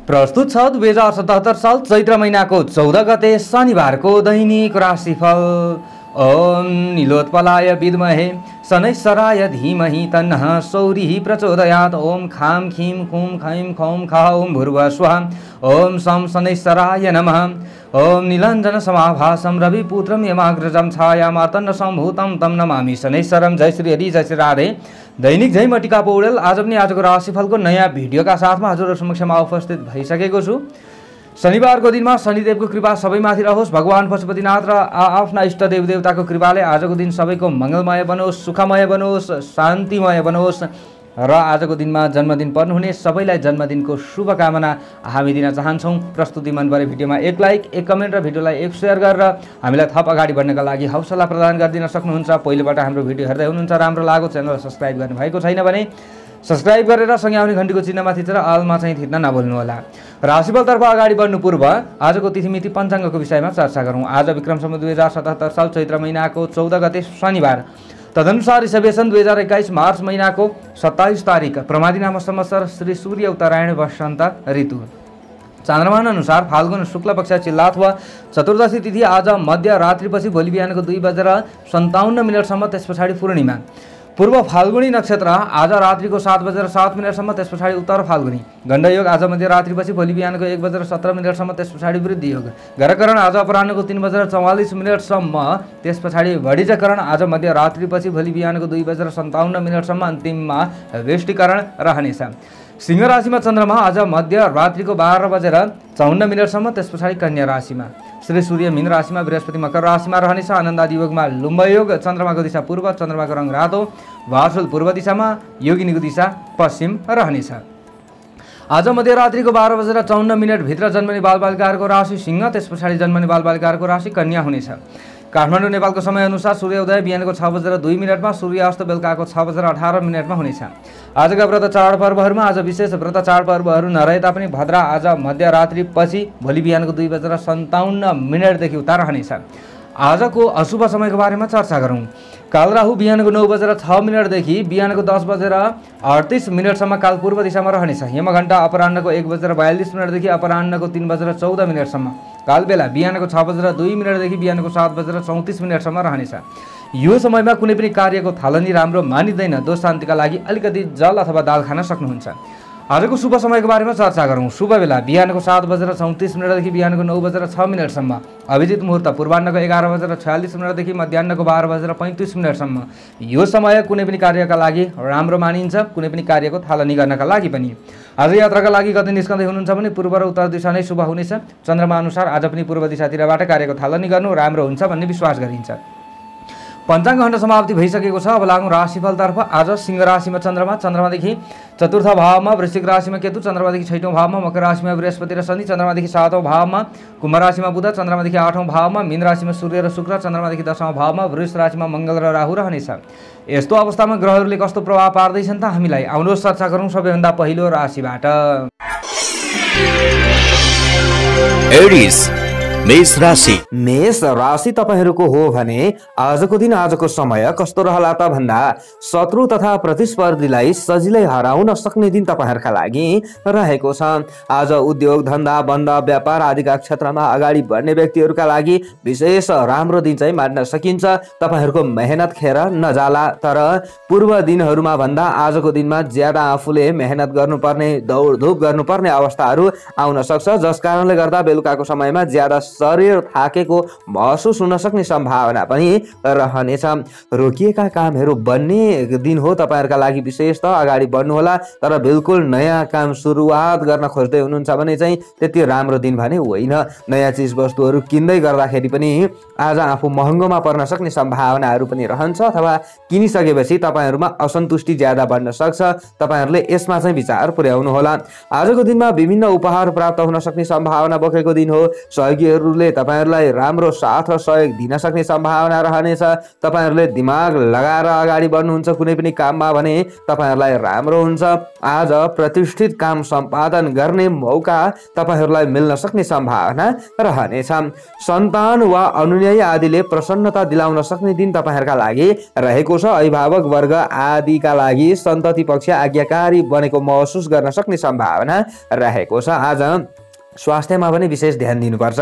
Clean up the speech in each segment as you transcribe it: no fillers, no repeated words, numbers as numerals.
प्रस्तुत छ 2077 साल चैत्र महिनाको 14 गते शनिबारको दैनिक राशिफल। ओम नीलोत्पलाय विद्महे शनैश्चराय धीमहि तन्नः सौरिः प्रचोदयात्। ओम खाम खीम खूम खैम खौम खः ओम भूर्भुवः स्वः। ओम सं शनैश्चराय नमः। ओम नीलाञ्जन समाभासं रविपुत्रं यमाग्रजं छायामातन्न सम्भूतं तं नमामि शनैश्चरं। जय श्री हरि, जय श्री राधे। दैनिक जय म टिका पौडेल आज पनि आजको राशिफलको नयाँ भिडियोका साथमा हजुरहरु समक्षमा उपस्थित भइसकेको छु। शनिबारको दिनमा शनिदेवको कृपा सबैमाथि रहोस्। भगवान पशुपतिनाथ र आफ्ना इष्ट देव देवताको कृपाले आजको दिन सबैको मङ्गलमय बनोस्, सुखमय बनोस्, शान्तिमय बनोस् र आजको दिनमा जन्मदिन पर्नुहुने सबैलाई जन्मदिनको शुभकामना हामी दिन चाहन्छौँ। प्रस्तुति मन परे भिडियोमा एक लाइक, एक कमेन्ट र भिडियोलाई एक शेयर गरेर हामीलाई थप अगाडि बढ्नका लागि हौसला प्रदान गरिदिन सक्नुहुन्छ। पहिलोबाट हाम्रो भिडियो हेर्दै हुनुहुन्छ, राम्रो लाग्यो च्यानल सब्स्क्राइब गर्नुभएको छैन भने सब्स्क्राइब गरेर सँगै आउने घण्टीको चिन्हमा थिचेर अलमा चाहिँ थिच्न नभुल्नुहोला। राशिफलतर्फ अगाडि बढ्नु पूर्व आजको तिथिमिति पञ्चाङ्गको विषयमा चर्चा गरौँ। आज विक्रम सम्वत 2077 साल चैत्र महिनाको 14 गते शनिबार, तदनुसार ईसवीसन 2021 मार्च महिनाको 27 तारिक, प्रमादी नाम संवत्सर श्री सूर्य उत्तरायण वसन्त ऋतु। चान्द्रमान अनुसार फाल्गुन शुक्ल पक्ष चिल्ला अथवा चतुर्दशी तिथि आज मध्य रात्रिपछि भोलि बिहानको 2:57 त्यस पछाडि पूर्णिमा। पूर्व फाल्गुनी नक्षत्र आज रात्रिको 7:07 त्यस पछाडि उत्तर फाल्गुनी। गण्डयोग आज मध्यरात्रिपछि भोलि बिहानको 1:17 त्यस पछाडि वृद्धि योग। गरकरण आज अपराह्नको 3:44 त्यस पछाडि वडिजकरण आज मध्यरात्रिपछि भोलि बिहानको 2:57 अन्तिममा वृष्टिकरण रहनेछ। सिंह राशिमा चन्द्रमा आज मध्य रात्रिको 12:54 त्यस पछाडि कन्या राशिमा। श्री सूर्य मीन राशिमा, बृहस्पति मकर राशिमा रहनेछ। आनन्दादि योगमा लुम्ब योग। चन्द्रमाको दिशा पूर्व, चन्द्रमाको रङ रातो, वासुल पूर्व दिशामा, योगिनीको दिशा पश्चिम रहनेछ। आज मध्यरात्रिको 12:54 भित्र जन्मने बालबालिकाहरूको राशि सिंह, त्यस पछाडि जन्मने बालबालिकाहरूको राशि कन्या हुनेछ। काठमाडौँ नेपालको समयअनुसार सूर्योदय बिहानको 6:02 सूर्यास्त बेलुकाको 6:18 हुनेछ। आजका व्रत चाडपर्वहरूमा आज विशेष व्रत चाडपर्वहरू नरहे तापनि भद्रा आज मध्यरात्रिपछि भोलि बिहानको 2:57 देखि उता रहनेछ। आजको अशुभ समयको बारेमा चर्चा गरौँ। कालराहु बिहानको 9:06 देखि बिहानको 10:38 काल पूर्व दिशामा रहनेछ। यमघण्टा अपराह्नको 1:42 देखि अपराह्नको 3:14 काल बेला बिहानको 6:02 देखि बिहानको 7:34 रहनेछ। यो समयमा कुनै पनि कार्यको थालनी राम्रो मानिँदैन। दोष शान्तिका लागि अलिकति जल अथवा दाल खान सक्नुहुन्छ। आजको शुभ समयको बारेमा चर्चा गरौँ। शुभ बेला बिहानको 7:34 देखि बिहानको 9:06 अभिजित मुहुर्त पूर्वाह्नको 11:46 देखि मध्याह्नको 12:35 यो समय कुनै पनि कार्यका लागि राम्रो मानिन्छ, कुनै पनि कार्यको थालनी गर्नका लागि पनि। आज यात्राका लागि कतै निस्कँदै हुनुहुन्छ भने पूर्व र उत्तर दिशा नै शुभ हुनेछ। चन्द्रमा अनुसार आज पनि पूर्व दिशातिरबाट कार्यको थालनी गर्नु राम्रो हुन्छ भन्ने विश्वास गरिन्छ। पञ्चाङ्ग खण्ड समाप्ति भइसकेको छ। अब लागौँ राशिफलतर्फ। आज सिंह राशिमा चन्द्रमा, चन्द्रमादेखि चतुर्थ भावमा वृश्चिक राशिमा केतु, चन्द्रमादेखि 6औं भावमा मकर राशिमा बृहस्पति र शनि, चन्द्रमादेखि 7औं भावमा कुम्भ राशिमा बुध, चन्द्रमादेखि 8औं भावमा मीन राशिमा सूर्य र शुक्र, चन्द्रमादेखि 10औं भावमा वृष राशिमा मङ्गल र राहु रहनेछ। यस्तो अवस्थामा ग्रहहरूले कस्तो प्रभाव पार्दैछन् त हामीलाई आउनुहोस् चर्चा गरौँ। सबैभन्दा पहिलो राशिबाट एरिस मेष राशि। मेष राशि तपाईहरूको हो भने आजको दिन, आजको समय कस्तो रहला त भन्दा शत्रु तथा प्रतिस्पर्धीलाई सजिलै हराउन सक्ने दिन तपाईहरूका लागि रहेको छ। आज उद्योग धन्दा बन्द व्यापार आदिका क्षेत्रमा अगाडि बढ्ने व्यक्तिहरूका लागि विशेष राम्रो दिन चाहिँ मान्न सकिन्छ। तपाईहरूको मेहनत खेर नजाला, तर पूर्व दिनहरूमा भन्दा आजको दिनमा ज्यादा आफूले मेहनत गर्नुपर्ने, दौडधुप गर्नुपर्ने अवस्थाहरू आउन सक्छ, जस कारणले गर्दा बेलुकाको समयमा ज्यादा शरीर थाकेको महसुस हुन सक्ने सम्भावना पनि रहनेछ। रोकिएका कामहरू बन्ने दिन हो तपाईहरूका लागि। विशेष त अगाडि बढ्नुहोला, तर बिल्कुल नयाँ काम सुरुवात गर्न खोज्दै हुनुहुन्छ भने चाहिँ त्यति राम्रो दिन भने होइन। नयाँ चिज वस्तुहरू किन्दै गर्दाखेरि पनि आज आफू महँगोमा पर्न सक्ने सम्भावनाहरू पनि रहन्छ, अथवा किनिसकेपछि तपाईँहरूमा असन्तुष्टि ज्यादा बढ्न सक्छ। तपाईँहरूले यसमा चाहिँ विचार पुर्याउनु होला। आजको दिनमा विभिन्न उपहार प्राप्त हुन सक्ने सम्भावना बोकेको दिन हो। सहयोगीहरू साथीहरूले तपाईँहरूलाई राम्रो साथ र सहयोग दिन सक्ने सम्भावना रहनेछ। तपाईँहरूले दिमाग लगाएर अगाडि बढ्नुहुन्छ कुनै पनि काममा भने तपाईँहरूलाई राम्रो हुन्छ। आज प्रतिष्ठित काम सम्पादन गर्ने मौका तपाईँहरूलाई मिल्न सक्ने सम्भावना रहनेछ। सन्तान वा अनुयायी आदिले प्रसन्नता दिलाउन सक्ने दिन तपाईँहरूका लागि रहेको छ। अभिभावक वर्ग आदिका लागि सन्तति पक्ष आज्ञाकारी बनेको महसुस गर्न सक्ने सम्भावना रहेको छ। आज स्वास्थ्यमा पनि विशेष ध्यान दिनुपर्छ।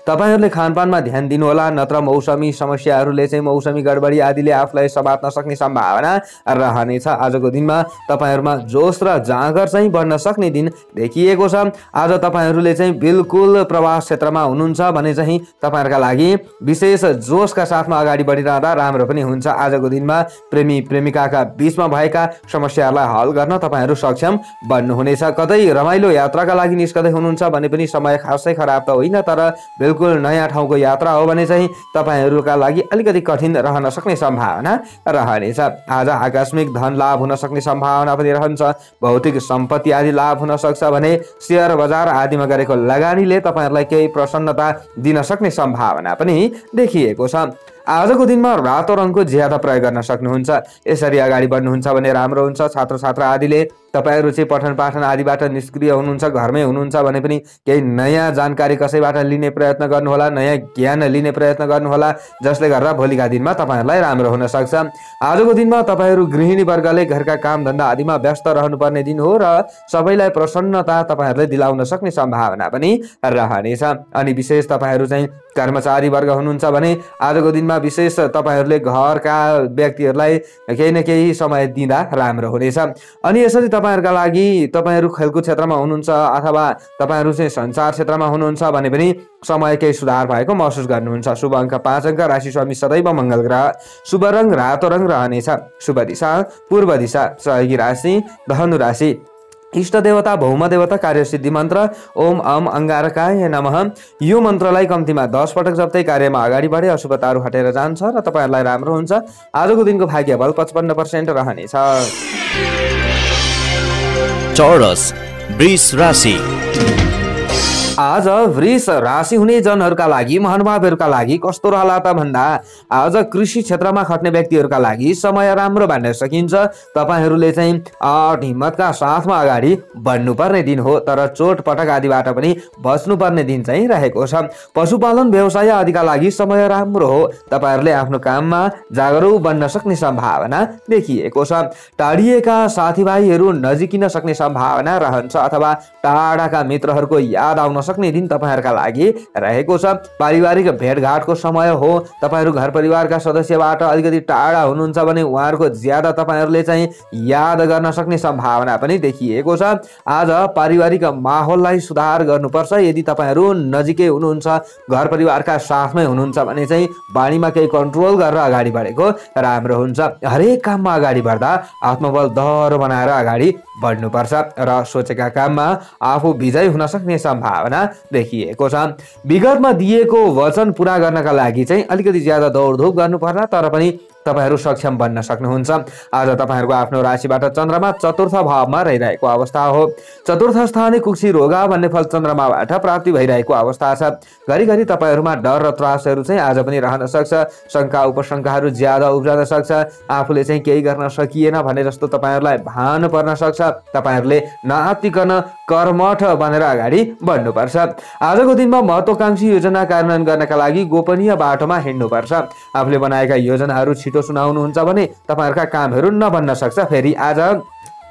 तपाईँहरूले खानपानमा ध्यान दिनुहोला, नत्र मौसमी समस्याहरूले चाहिँ मौसमी गडबडी आदिले आफूलाई समात्न सक्ने सम्भावना रहनेछ। आजको दिनमा तपाईँहरूमा जोस र जाँगर चाहिँ बढ्न सक्ने दिन देखिएको छ। आज तपाईँहरूले चाहिँ बिल्कुल प्रवास क्षेत्रमा हुनुहुन्छ भने चाहिँ तपाईँहरूका लागि विशेष जोसका साथमा अगाडि बढिरहँदा राम्रो पनि हुन्छ। आजको दिनमा प्रेमी प्रेमिकाका बीचमा भएका समस्याहरूलाई हल गर्न तपाईँहरू सक्षम बन्नुहुनेछ। कतै रमाइलो यात्राका लागि निस्कदै हुनुहुन्छ भने पनि समय खासै खराब त होइन, तर बिल्कुल नयाँ ठाउँको यात्रा हो भने चाहिँ तपाईँहरूका लागि अलिकति कठिन रहन सक्ने सम्भावना रहनेछ। आज आकस्मिक धन लाभ हुन सक्ने सम्भावना पनि रहन्छ। भौतिक सम्पत्ति आदि लाभ हुन सक्छ भने शेयर बजार आदिमा गरेको लगानीले तपाईँहरूलाई केही प्रसन्नता दिन सक्ने सम्भावना पनि देखिएको छ। आजको दिनमा रातो रङको ज्यादा प्रयोग गर्न सक्नुहुन्छ। यसरी अगाडि बढ्नुहुन्छ भने राम्रो हुन्छ। छात्र छात्रा आदिले तपाईँहरू चाहिँ पठन पाठन आदिबाट निष्क्रिय हुनुहुन्छ, घरमै हुनुहुन्छ भने पनि केही नयाँ जानकारी कसैबाट लिने प्रयत्न गर्नुहोला, नयाँ ज्ञान लिने प्रयत्न गर्नुहोला, जसले गर्दा भोलिका दिनमा तपाईँहरूलाई राम्रो हुन सक्छ। आजको दिनमा तपाईँहरू गृहिणी वर्गले घरका कामधन्दा आदिमा व्यस्त रहनुपर्ने दिन हो र सबैलाई प्रसन्नता तपाईँहरूले दिलाउन सक्ने सम्भावना पनि रहनेछ। अनि विशेष तपाईँहरू चाहिँ कर्मचारी वर्ग हुनुहुन्छ भने आजको दिनमा विशेष तपाईँहरूले घरका व्यक्तिहरूलाई केही न केही समय दिँदा राम्रो हुनेछ। अनि यसरी तपाईँहरूका लागि तपाईँहरू खेलकुद क्षेत्रमा हुनुहुन्छ अथवा तपाईँहरू चाहिँ सञ्चार क्षेत्रमा हुनुहुन्छ भने पनि समय केही सुधार भएको महसुस गर्नुहुन्छ। शुभ अङ्क 5 अङ्क, राशि स्वामी सदैव मङ्गल ग्रह, शुभ रङ रातो रङ रहनेछ, शुभ दिशा पूर्व दिशा, सहयोगी राशि धनु राशि, इष्ट देवता भौम देवता, कार्यसिद्धि मन्त्र ओम अम अंगारकाय नमः। यो मन्त्रलाई कम्तीमा 10 पटक जप्दै कार्यमा अगाडि बढे अशुभताहरू हटेर जान्छ र तपाईँहरूलाई राम्रो हुन्छ। आजको दिनको भाग्य बल 55% रहनेछ। चौरस वृष राशि। आज वृष राशि हुने जनहरूका लागि महानुभावहरूका लागि कस्तो रहला त भन्दा आज कृषि क्षेत्रमा खट्ने व्यक्तिहरूका लागि समय राम्रो भन्न सकिन्छ। तपाईँहरूले चाहिँ आँट हिम्मतका साथमा अगाडि बढ्नुपर्ने दिन हो, तर चोट पटक आदिबाट पनि बच्नुपर्ने दिन चाहिँ रहेको छ। पशुपालन व्यवसाय आदिका लागि समय राम्रो हो। तपाईँहरूले आफ्नो काममा जागरुक बन्न सक्ने सम्भावना देखिएको छ। टाढिएका साथीभाइहरू नजिकिन सक्ने सम्भावना रहन्छ अथवा टाढाका मित्रहरूको याद आउन सक्ने दिन तपाईँहरूका लागि रहेको छ। पारिवारिक भेटघाटको समय हो। तपाईँहरू घर परिवारका सदस्यबाट अलिकति टाढा हुनुहुन्छ भने उहाँहरूको ज्यादा तपाईँहरूले चाहिँ याद गर्न सक्ने सम्भावना पनि देखिएको छ। आज पारिवारिक माहौललाई सुधार गर्नुपर्छ। यदि तपाईँहरू नजिकै हुनुहुन्छ, घर परिवारका साथमै हुनुहुन्छ भने चाहिँ बानीमा केही कन्ट्रोल गरेर अगाडि बढेको राम्रो हुन्छ। हरेक काममा अगाडि बढ्दा आत्मबल दह्रो बनाएर अगाडि बढ्नुपर्छ र सोचेका काममा आफू विजय हुन सक्ने सम्भावना देखिएको छ। विगतमा दिएको वचन पूरा गर्नका लागि चाहिँ अलिकति ज्यादा दौडधुप गर्नुपर्ला, तर पनि तपाईँहरू सक्षम बन्न सक्नुहुन्छ। आज तपाईँहरूको आफ्नो राशिबाट चन्द्रमा चतुर्थ भावमा रहिरहेको अवस्था हो। चतुर्थ स्थाने कुक्षी रोगा भन्ने फल चन्द्रमाबाट प्राप्ति भइरहेको अवस्था छ। घरिघरि तपाईँहरूमा डर र त्रासहरू चाहिँ आज पनि रहन सक्छ। शङ्का उपशङ्काहरू ज्यादा उब्जन सक्छ। आफूले चाहिँ केही गर्न सकिएन भने जस्तो तपाईँहरूलाई भान पर्न सक्छ। तपाईँहरूले नआत्तिकन कर्मठ बनेर अगाडि बढ्नुपर्छ। आजको दिनमा महत्त्वकांक्षी योजना कार्यान्वयन गर्नका लागि गोपनीय बाटोमा हिँड्नुपर्छ। आफूले बनाएका योजनाहरू छिटो सुनाउनुहुन्छ भने तपाईँहरूका कामहरू नबन्न सक्छ। फेरि आज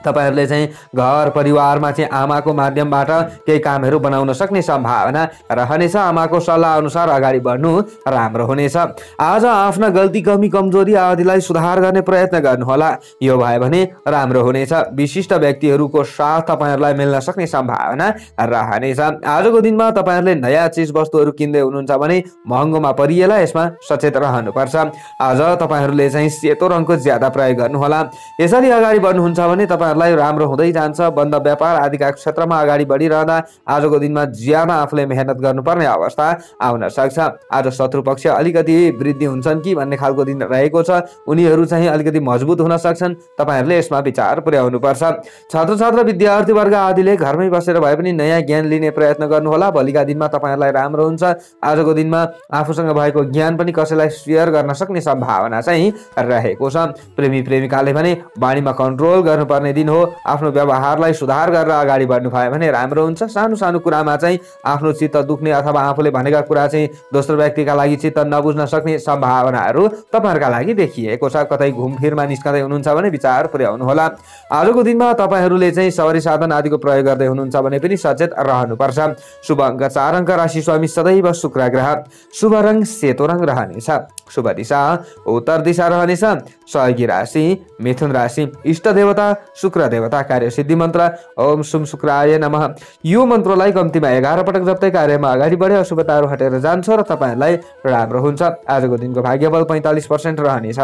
तपाईहरुले चाहिँ घर परिवारमा चाहिँ आमाको माध्यमबाट केही कामहरू बनाउन सक्ने सम्भावना रहनेछ। आमाको सल्लाह अनुसार अगाडि बढ्नु राम्रो हुनेछ। आज आफ्ना गल्ती कमी कमजोरी आदिलाई सुधार गर्ने प्रयत्न गर्नुहोला, यो भयो भने राम्रो हुनेछ। विशिष्ट व्यक्तिहरूको साथ तपाईहरुलाई मिल्न सक्ने सम्भावना रहनेछ। आजको दिनमा तपाईहरुले नयाँ चीज वस्तुहरू किन्दै हुनुहुन्छ भने महँगोमा परिएला, यसमा सचेत रहनुपर्छ। आज तपाईहरुले चाहिँ सेतो रङको ज्यादा प्रयोग गर्नुहोला। यसरी अगाडि बढ्नुहुन्छ भने तपाईहरुले तपाईहरुलाई राम्रो हुँदै जान्छ। बन्द व्यापार आदिका क्षेत्रमा अगाडि बढिरहँदा आजको दिनमा ज्यादा आफूले मेहनत गर्नुपर्ने अवस्था आउन सक्छ। आज शत्रु पक्ष अलिकति वृद्धि हुन्छन् कि भन्ने खालको दिन रहेको छ। उनीहरू चाहिँ अलिकति मजबुत हुन सक्छन्। तपाईहरुले यसमा विचार पुर्याउनु पर्छ। छात्र छात्र विद्यार्थी वर्ग आदिले घरमै बसेर भए पनि नयाँ ज्ञान लिने प्रयत्न गर्नुहोला। भोलिका दिनमा तपाईहरुलाई राम्रो हुन्छ। आजको दिनमा आफूसँग भएको ज्ञान पनि कसैलाई शेयर गर्न सक्ने सम्भावना चाहिँ रहेको छ। प्रेमी प्रेमिकाले भने बानीमा कन्ट्रोल गर्नुपर्ने दिन हो। आफ्नो व्यवहारलाई सुधार गरेर अगाडि बढ्नु भयो भने राम्रो हुन्छ। सानो सानो कुरामा चाहिँ आफ्नो चित्त दुख्ने अथवा आफूले भनेका कुरा चाहिँ दोस्रो व्यक्तिका लागि चित्त नबुझ्न सक्ने सम्भावनाहरू तपाईहरुका लागि देखिएको छ। कतै घुमफिरमा निस्कँदै हुनुहुन्छ भने विचार पुर्याउनु होला। आजको दिनमा तपाईहरुले चाहिँ सवारी साधन आदिको प्रयोग गर्दै हुनुहुन्छ भने पनि सचेत रहनुपर्छ। शुभ अङ्क 4 अङ्क, राशि स्वामी सदैव शुक्र ग्रह, शुभ रङ सेतो रङ रहनेछ, शुभ दिशा उत्तर दिशा रहनेछ, सहयोगी राशि मिथुन राशि, इष्ट देवता शुक्र देवता, कार्य सिद्धि मन्त्र ओम शुभ शुक्राय नमः। यो मन्त्रलाई कम्तीमा 11 पटक जप्दै कार्यमा अगाडि बढे अशुभताहरू हटेर जान्छ र तपाईहरुलाई राम्रो हुन्छ। आजको दिनको भाग्यबल 45% रहनेछ।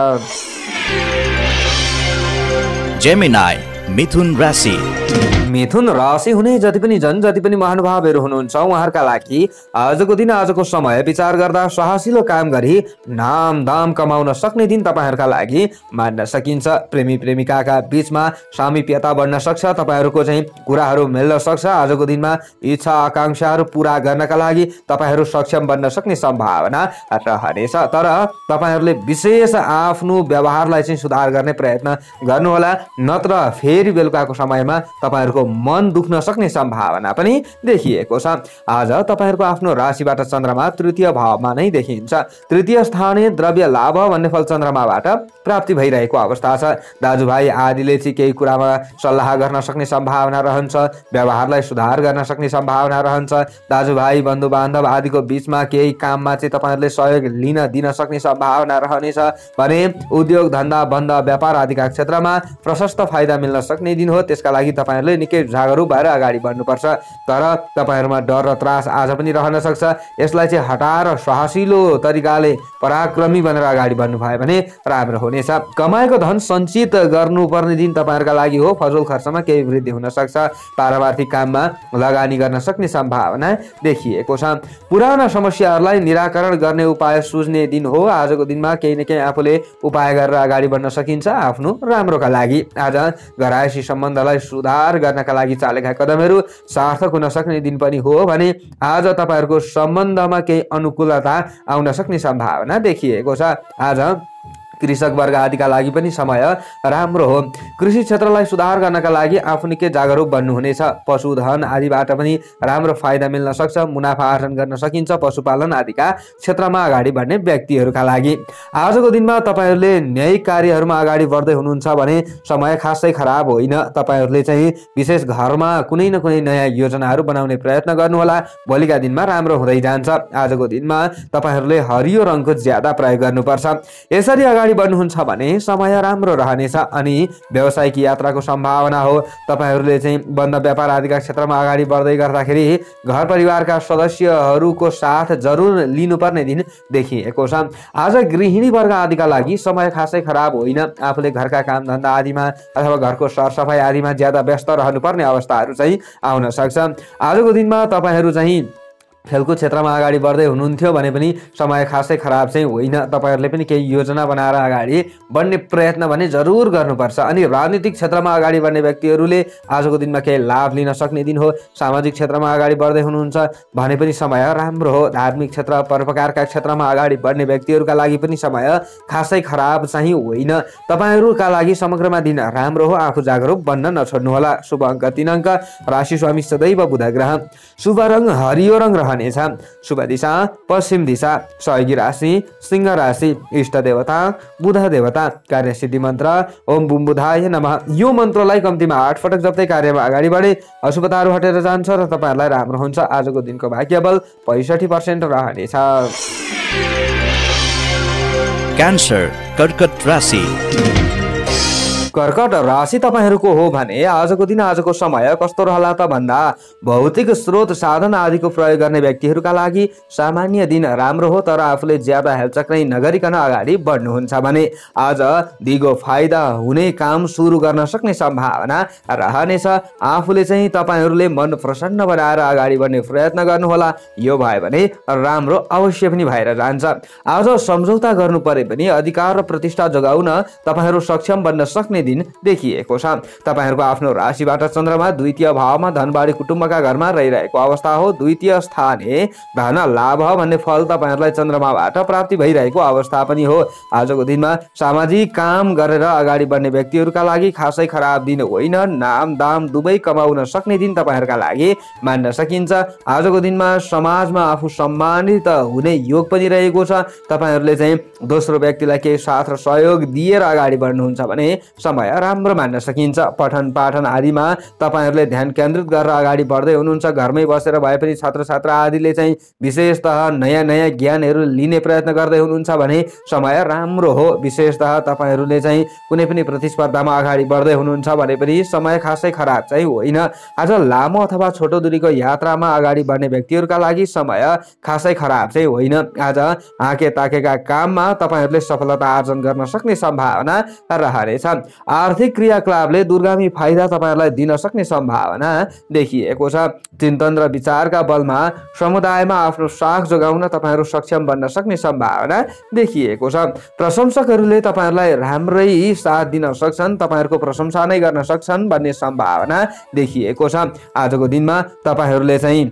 जेमिनाई मिथुन राशि। मिथुन राशि हुने जति पनि महानुभावहरू हुनुहुन्छ उहाँहरूका लागि आजको दिन आजको समय विचार गर्दा साहसिलो काम गरी नाम दाम कमाउन सक्ने दिन तपाईहरुका लागि मान्न सकिन्छ। प्रेमी प्रेमिकाका बीचमा सामिप्यता बढ्न सक्छ। तपाईहरुको चाहिँ कुराहरू मिल्न सक्छ। आजको दिनमा इच्छा आकांक्षाहरू पूरा गर्नका लागि तपाईहरु सक्षम बन्न सक्ने सम्भावना रहनेछ। तर तपाईहरुले विशेष आफ्नो व्यवहारलाई चाहिँ सुधार गर्ने प्रयत्न गर्नुहोला, नत्र फेरि बेलुकाको समयमा तपाईहरुको मन दुख्न सक्ने सम्भावना पनि देखिएको छ। आज तपाईहरुको आफ्नो राशिबाट चन्द्रमा तृतीय भावमा नै देखिन्छ। तृतीय स्थानीय द्रव्य लाभ भन्ने फल चन्द्रमाबाट प्राप्ति भइरहेको अवस्था छ। दाजुभाइ आदिले चाहिँ केही कुरामा सल्लाह गर्न सक्ने सम्भावना रहन्छ। व्यवहारलाई सुधार गर्न सक्ने सम्भावना रहन्छ। दाजुभाइ बन्धु बान्धव आदिको बीचमा केही काममा चाहिँ तपाईहरुले सहयोग लिन दिन सक्ने सम्भावना रहनेछ भने उद्योग धन्दा बन्द व्यापार आदिका क्षेत्रमा प्रशस्त फाइदा मिल्न सक्ने दिन हो। त्यसका लागि तपाईहरुले निकै जागरुक भएर अगाडि बढ्नुपर्छ। तर तपाईहरुमा डर र त्रास आज पनि रहन सक्छ। यसलाई चाहिँ हटाएर साहसिलो तरिकाले पराक्रमी बनेर अगाडि बढ्नु भयो भने राम्रो हुनेछ। कमाएको धन सञ्चित गर्नुपर्ने दिन तपाईहरुका लागि हो। फजुल खर्चमा केही वृद्धि हुन सक्छ। पारिवारिक काममा लगानी गर्न सक्ने सम्भावना देखिएको छ। पुराना समस्याहरूलाई निराकरण गर्ने उपाय सुझ्ने दिन हो। आजको दिनमा केही न केही आफूले उपाय गरेर अगाडि बढ्न सकिन्छ आफ्नो राम्रोका लागि। आज घरायसी सम्बन्धलाई सुधार गर्नका लागि चालेका कदमहरू सार्थक हुन सक्ने दिन पनि हो भने आज तपाईहरुको सम्बन्धमा केही अनुकूलता आउन सक्ने सम्भावना देखिएको छ। आज कृषक वर्ग आदिका लागि पनि समय राम्रो हो। कृषि क्षेत्रलाई सुधार गर्नका लागि आफू निकै जागरुक बन्नुहुनेछ। पशुधन आदिबाट पनि राम्रो फाइदा मिल्न सक्छ। मुनाफा आर्जन गर्न सकिन्छ। पशुपालन आदिका क्षेत्रमा अगाडि बढ्ने व्यक्तिहरूका लागि आजको दिनमा तपाईहरुले न्यायिक कार्यहरूमा अगाडि बढ्दै हुनुहुन्छ भने समय खासै खराब होइन। तपाईहरुले चाहिँ विशेष घरमा कुनै न कुनै नयाँ योजनाहरू बनाउने प्रयत्न गर्नुहोला। भोलिका दिनमा राम्रो हुँदै जान्छ। आजको दिनमा तपाईहरुले हरियो रङको ज्यादा प्रयोग गर्नुपर्छ। यसरी अगाडि बढ्नुहुन्छ भने समय राम्रो रहनेछ अनि व्यावसायिक यात्राको सम्भावना हो। तपाईहरुले चाहिँ बन्द व्यापार आदिका क्षेत्रमा अगाडि बढ्दै गर्दाखेरि घर परिवारका सदस्यहरूको साथ जरुर लिनुपर्ने दिन देखिएको छ। आज गृहिणी वर्ग आदिका लागि समय खासै खराब होइन। आफूले घरका काम धन्दा आदिमा अथवा घरको सरसफाइ आदिमा ज्यादा व्यस्त रहनुपर्ने अवस्थाहरू चाहिँ आउन सक्छ। आजको दिनमा तपाईहरु चाहिँ खेलकुद क्षेत्रमा अगाडि बढ्दै हुनुहुन्थ्यो भने पनि समय खासै खराब चाहिँ होइन। तपाईहरुले पनि केही योजना बनाएर अगाडि बढ्ने प्रयत्न भने जरुर गर्नुपर्छ। अनि राजनीतिक क्षेत्रमा अगाडि बढ्ने व्यक्तिहरूले आजको दिनमा केही लाभ लिन सक्ने दिन हो। सामाजिक क्षेत्रमा अगाडि बढ्दै हुनुहुन्छ भने पनि समय राम्रो हो। धार्मिक क्षेत्र परोपकारका क्षेत्रमा अगाडि बढ्ने व्यक्तिहरूका लागि पनि समय खासै खराब चाहिँ होइन। तपाईहरुका लागि समग्रमा दिन राम्रो हो। आफू जागरुक बन्न नछोड्नुहोला। शुभ अङ्क 3 अङ्क, राशि स्वामी सदैव बुध ग्रह, शुभ रङ हरियो रङ रहनेछ, शुभ दिशा पश्चिम दिशा, सहयोगी राशि सिंह राशि, इष्ट देवता बुध देवता, कार्य सिद्धि मन्त्र ओम बुम बुधाय नमः। यो मन्त्रलाई कम्तीमा 8 पटक जप्दै कार्यमा अगाडि बढे अशुभताहरू हटेर जान्छ र तपाईहरुलाई राम्रो हुन्छ। आजको दिनको भाग्यबल 65% रहनेछ। क्यान्सर कर्कट राशि। कर्कट राशि तपाईहरूको हो भने आजको दिन आजको समय कस्तो रहला त भन्दा भौतिक स्रोत साधन आदिको प्रयोग गर्ने व्यक्तिहरूका लागि सामान्य दिन राम्रो हो, तर आफूले ज्यादा हेलचक्रै नगरिकन अगाडि बढ्नुहुन्छ भने आज दिगो फाइदा हुने काम सुरु गर्न सक्ने सम्भावना रहनेछ। आफूले चाहिँ तपाईहरूले मन प्रसन्न बनाएर अगाडि बढ्ने प्रयत्न गर्नुहोला। यो भयो भने राम्रो अवश्य पनि भएर जान्छ। आज सम्झौता गर्नु परे पनि अधिकार र प्रतिष्ठा जोगाउन तपाईहरू सक्षम बन्न सक्ने दिन देखिएको छ। तपाईहरूको आफ्नो राशिबाट चन्द्रमा द्वितीय भावमा धनबाडी कुटुम्बका घरमा रहिरहेको अवस्था हो। द्वितीय स्थाने धन लाभ भन्ने फल तपाईहरूलाई चन्द्रमाबाट प्राप्ति भइरहेको अवस्था पनि हो। आजको दिनमा सामाजिक काम गरेर अगाडि बढ्ने व्यक्तिहरूका लागि खासै खराब दिन होइन। नाम दाम दुवै कमाउन सक्ने दिन तपाईहरूका लागि मान्न सकिन्छ। आजको दिनमा समाजमा आफू सम्मानित हुने योग पनि रहेको छ। तपाईहरूले चाहिँ दोस्रो व्यक्तिलाई केही साथ र सहयोग दिएर अगाडि बढ्नुहुन्छ भने समय राम्रो मान्न सकिन्छ। पठन पाठन आदिमा तपाईहरूले ध्यान केन्द्रित गरेर अगाडि बढ्दै हुनुहुन्छ। घरमै बसेर भए पनि छात्र छात्रा आदिले चाहिँ विशेषतः नयाँ नयाँ ज्ञानहरू लिने प्रयत्न गर्दै हुनुहुन्छ भने समय राम्रो हो। विशेषतः तपाईहरूले चाहिँ कुनै पनि प्रतिस्पर्धामा अगाडि बढ्दै हुनुहुन्छ भने पनि समय खासै खराब चाहिँ होइन। आज लामो अथवा छोटो दूरीको यात्रामा अगाडि बढ्ने व्यक्तिहरूका लागि समय खासै खराब चाहिँ होइन। आज आँखे ताकेका काममा तपाईहरूले सफलता आर्जन गर्न सक्ने सम्भावना रहनेछ। आर्थिक क्रियाकलापले दूरगामी फाइदा तपाईहरूलाई दिन सक्ने सम्भावना देखिएको छ। चिन्तन र विचारका बलमा समुदायमा आफ्नो साख जोगाउन तपाईहरू सक्षम बन्न सक्ने सम्भावना देखिएको छ। प्रशंसकहरूले तपाईहरूलाई राम्रै साथ दिन सक्छन्, तपाईहरूको प्रशंसा नै गर्न सक्छन् भन्ने सम्भावना देखिएको छ। आजको दिनमा तपाईहरूले चाहिँ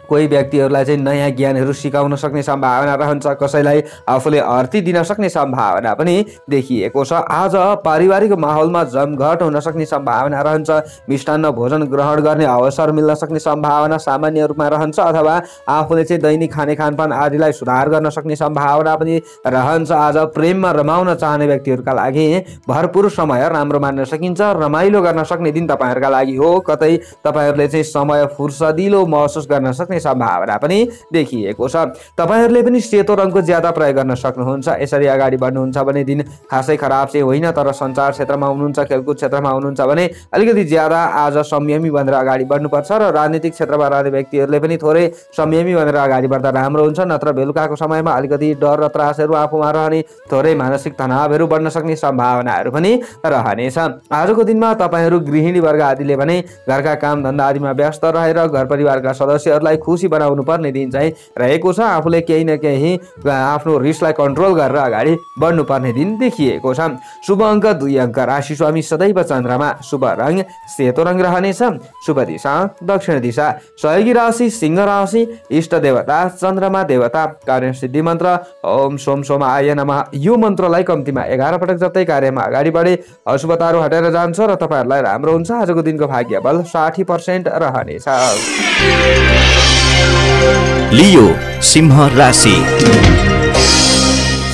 कोही व्यक्तिहरूलाई चाहिँ नयाँ ज्ञानहरू सिकाउन सक्ने सम्भावना रहन्छ। कसैलाई आफूले अर्थी दिन सक्ने सम्भावना पनि देखिएको छ। आज पारिवारिक माहौलमा जमघट हुन सक्ने सम्भावना रहन्छ। मिष्टान्न भोजन ग्रहण गर्ने अवसर मिल्न सक्ने सम्भावना सामान्य रूपमा रहन्छ, अथवा आफूले चाहिँ दैनिक खाने खानपान आदिलाई सुधार गर्न सक्ने सम्भावना पनि रहन्छ। आज प्रेममा रमाउन चाहने व्यक्तिहरूका लागि भरपूर समय राम्रो मान्न सकिन्छ। रमाइलो गर्न सक्ने दिन तपाईँहरूका लागि हो। कतै तपाईँहरूले चाहिँ समय फुर्सदिलो महसुस गर्न सक्ने सम्भावना पनि देखिएको छ। तपाईहरूले पनि सेतो रङको ज्यादा प्रयोग गर्न सक्नुहुन्छ। यसरी अगाडि बढ्नुहुन्छ भने दिन खासै खराब चाहिँ होइन, तर सञ्चार क्षेत्रमा हुनुहुन्छ, खेलकुद क्षेत्रमा हुनुहुन्छ भने अलिकति ज्यादा आज संयमी बनेर अगाडि बढ्नुपर्छ। र राजनीतिक क्षेत्रमा रहने व्यक्तिहरूले पनि थोरै संयमी बनेर अगाडि बढ्दा राम्रो हुन्छ। नत्र बेलुकाको समयमा अलिकति डर र त्रासहरू आफूमा रहने, थोरै मानसिक तनावहरू बढ्न सक्ने सम्भावनाहरू पनि रहनेछ। आजको दिनमा तपाईहरू गृहिणी वर्ग आदिले भने घरका काम धन्दा आदिमा व्यस्त रहेर घर परिवारका सदस्यहरूलाई खुसी बनाउनु पर्ने दिन चाहिँ रहेको छ। आफूले केही न केही आफ्नो रिसलाई कन्ट्रोल गरेर अगाडि बढ्नुपर्ने दिन देखिएको छ। शुभ अङ्क 2 अङ्क। राशि स्वामी सदैव चन्द्रमा। शुभ रङ सेतो रङ रहनेछ। शुभ दिशा दक्षिण दिशा। सहयोगी राशि सिंह राशि। इष्ट देवता चन्द्रमा देवता। कार्य सिद्धि मन्त्र ओम सोम सोमाय नमः। यो मन्त्रलाई कम्तीमा 11 पटक जप्दै कार्यमा अगाडि बढे अशुभताहरू हटेर जान्छ र तपाईँहरूलाई राम्रो हुन्छ। आजको दिनको भाग्य बल 60% रहनेछ। लियो सिंह राशि।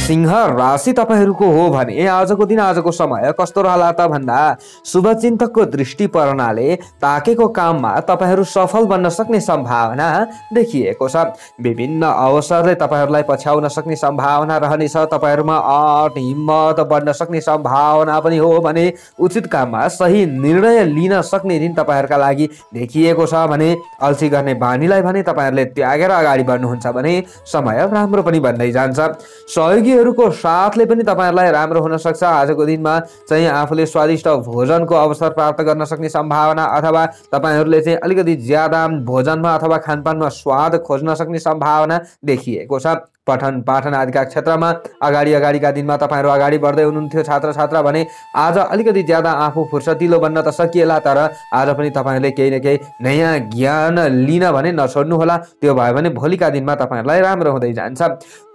सिंह राशि तपाईहरूको हो भने आजको दिन आजको समय कस्तो रहला त भन्दा शुभचिन्तकको दृष्टि पर्नाले ताकेको काममा तपाईहरू सफल बन्न सक्ने सम्भावना देखिएको छ। विभिन्न अवसरले तपाईहरूलाई पछ्याउन सक्ने सम्भावना रहनेछ। तपाईहरूमा आँट हिम्मत बढ्न सक्ने सम्भावना पनि हो भने उचित काममा सही निर्णय लिन सक्ने दिन तपाईहरूका लागि देखिएको छ। भने अल्छी गर्ने बानीलाई भने तपाईहरूले त्यागेर अगाडि बढ्नुहुन्छ भने समय राम्रो पनि बन्दै जान्छ। सहयोगी को साथले पनि तपाईहरूलाई राम्रो हुन सक्छ। आजको दिनमा चाहिँ आफूले स्वादिष्ट भोजनको अवसर प्राप्त गर्न सक्ने सम्भावना, अथवा तपाईहरूले चाहिँ अलिकति ज्यादा भोजनमा अथवा खानपानमा स्वाद खोज्न सक्ने सम्भावना देखिएको छ। पठन पाठन आदिका क्षेत्रमा अगाडिका दिनमा तपाईँहरू अगाडि बढ्दै हुनुहुन्थ्यो छात्र छात्रा भने आज अलिकति ज्यादा आफू फुर्सदिलो बन्न त सकिएला, तर आज पनि तपाईँहरूले केही न केही नयाँ ज्ञान लिन भने नछोड्नुहोला। त्यो भयो भने भोलिका दिनमा तपाईँहरूलाई राम्रो हुँदै जान्छ।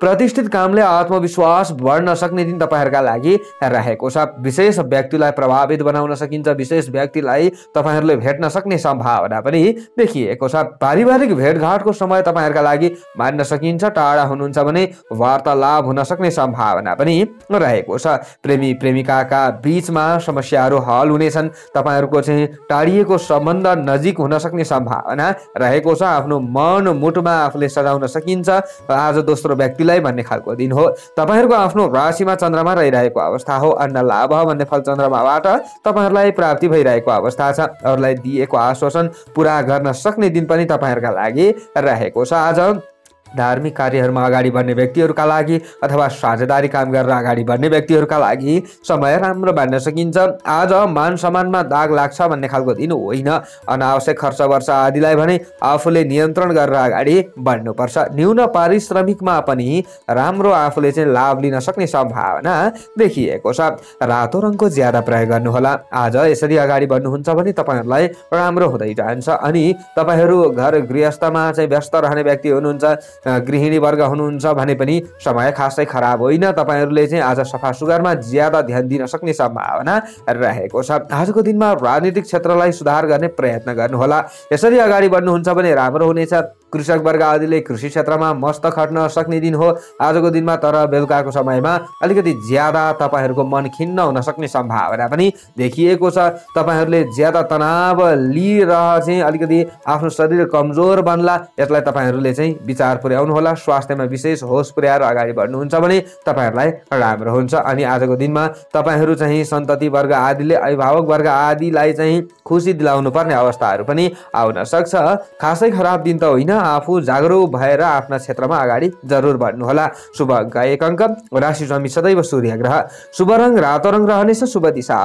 प्रतिष्ठित कामले आत्मविश्वास बढ्न सक्ने दिन तपाईँहरूका लागि रहेको छ। विशेष व्यक्तिलाई प्रभावित बनाउन सकिन्छ। विशेष व्यक्तिलाई तपाईँहरूले भेट्न सक्ने सम्भावना पनि देखिएको छ। पारिवारिक भेटघाटको समय तपाईँहरूका लागि मान्न सकिन्छ। टाढा हुनुहुन्छ हुनुहुन्छ भने वार्तालाप हुन सक्ने सम्भावना पनि रहेको छ। प्रेमी प्रेमिकाका बीचमा समस्याहरू हल हुनेछन्। तपाईहरूको चाहिँ टाढिएको सम्बन्ध नजिक हुन सक्ने सम्भावना रहेको छ। आफ्नो मन मुटुमा आफूले सजाउन सकिन्छ आज दोस्रो व्यक्तिलाई भन्ने खालको दिन हो। तपाईहरूको आफ्नो राशिमा चन्द्रमा रहिरहेको अवस्था हो। अन्न लाभ भन्ने फल चन्द्रमाबाट तपाईहरूलाई प्राप्ति भइरहेको अवस्था छ। अरूलाई दिएको आश्वासन पूरा गर्न सक्ने दिन पनि तपाईहरूका लागि रहेको छ। आज धार्मिक कार्यहरूमा अगाडि बढ्ने व्यक्तिहरूका लागि अथवा साझेदारी काम गरेर अगाडि बढ्ने व्यक्तिहरूका लागि समय राम्रो भन्न सकिन्छ। आज मान सम्मानमा दाग लाग्छ भन्ने खालको दिन होइन। अनावश्यक खर्च वर्ष आदिलाई भने आफूले नियन्त्रण गरेर अगाडि बढ्नुपर्छ। न्यून पारिश्रमिकमा पनि राम्रो आफूले चाहिँ लाभ लिन सक्ने सम्भावना देखिएको छ। रातो रङको ज्यादा प्रयोग गर्नुहोला। आज यसरी अगाडि बढ्नुहुन्छ भने तपाईँहरूलाई राम्रो हुँदै जान्छ। अनि तपाईँहरू घर गृहस्थमा चाहिँ व्यस्त रहने व्यक्ति हुनुहुन्छ, गृहिणी वर्ग हुनुहुन्छ भने पनि समय खासै खराब होइन। तपाईहरूले चाहिँ आज सफा सुग्घरमा ज्यादा ध्यान दिन सक्ने सम्भावना रहेको छ। आजको दिनमा राजनीतिक क्षेत्रलाई सुधार गर्ने प्रयत्न गर्नुहोला। यसरी अगाडि बढ्नुहुन्छ भने राम्रो हुनेछ। कृषक वर्ग आदिले कृषि क्षेत्रमा मस्त खट्न सक्ने दिन हो आजको दिनमा। तर बेलुकाको समयमा अलिकति ज्यादा तपाईँहरूको मन खिन्न हुन सक्ने सम्भावना पनि देखिएको छ। तपाईँहरूले ज्यादा तनाव लिएर चाहिँ अलिकति आफ्नो शरीर कमजोर बन्ला, यसलाई तपाईँहरूले चाहिँ विचार पुर्याउनु होला। स्वास्थ्यमा विशेष होस पुर्याएर अगाडि बढ्नुहुन्छ भने तपाईँहरूलाई राम्रो हुन्छ। अनि आजको दिनमा तपाईँहरू चाहिँ सन्तति वर्ग आदिले अभिभावक वर्ग आदिलाई चाहिँ खुसी दिलाउनु पर्ने अवस्थाहरू पनि आउन सक्छ। खासै खराब दिन त होइन। आफू जागरुक भएर आफ्ना क्षेत्रमा अगाडि जरुर बढ्नुहोला। शुभ अङ्क 1 अङ्क। राशि स्वामी सदैव सूर्य ग्रह। शुभ रङ रातो रङ रहनेछ। शुभ दिशा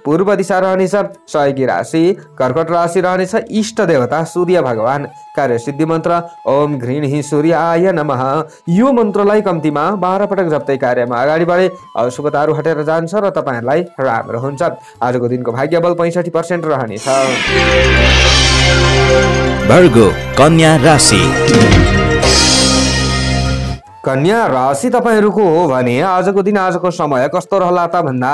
पूर्व दिशा रहनेछ। सहयोगी राशि कर्कट राशि रहनेछ। इष्ट देवता सूर्य भगवान। कार्यसिद्धि मन्त्र ओम घृणी सूर्याय नमः। यो मन्त्रलाई कम्तीमा 12 पटक जप्दै कार्यमा अगाडि बढे अशुभताहरू हटेर जान्छ र तपाईहरूलाई राम्रो हुन्छ। आजको दिनको भाग्य बल 65% रहनेछ। भर्गो कन्या राशि। कन्या राशि तपाईहरूको हो भने आजको दिन आजको समय कस्तो रहला त भन्दा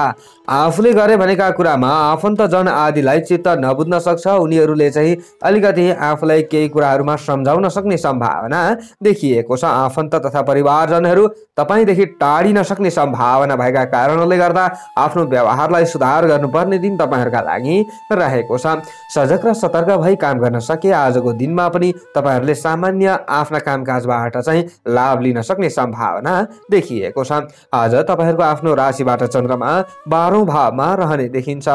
आफूले गरे भनेका कुरामा आफन्तजन आदिलाई चित्त नबुझ्न सक्छ। उनीहरूले चाहिँ अलिकति आफूलाई केही कुराहरूमा सम्झाउन सक्ने सम्भावना देखिएको छ। आफन्त तथा परिवारजनहरू तपाईँदेखि टाढिन सक्ने सम्भावना भएका कारणले गर्दा आफ्नो व्यवहारलाई सुधार गर्नुपर्ने दिन तपाईँहरूका लागि रहेको छ। सजग र सतर्क भई काम गर्न सके आजको दिनमा पनि तपाईँहरूले सामान्य आफ्ना कामकाजबाट चाहिँ लाभ लिन सक्ने सम्भावना देखिएको छ। आज तपाईहरूको आफ्नो राशिबाट चन्द्रमा 12औं भावमा रहने देखिन्छ।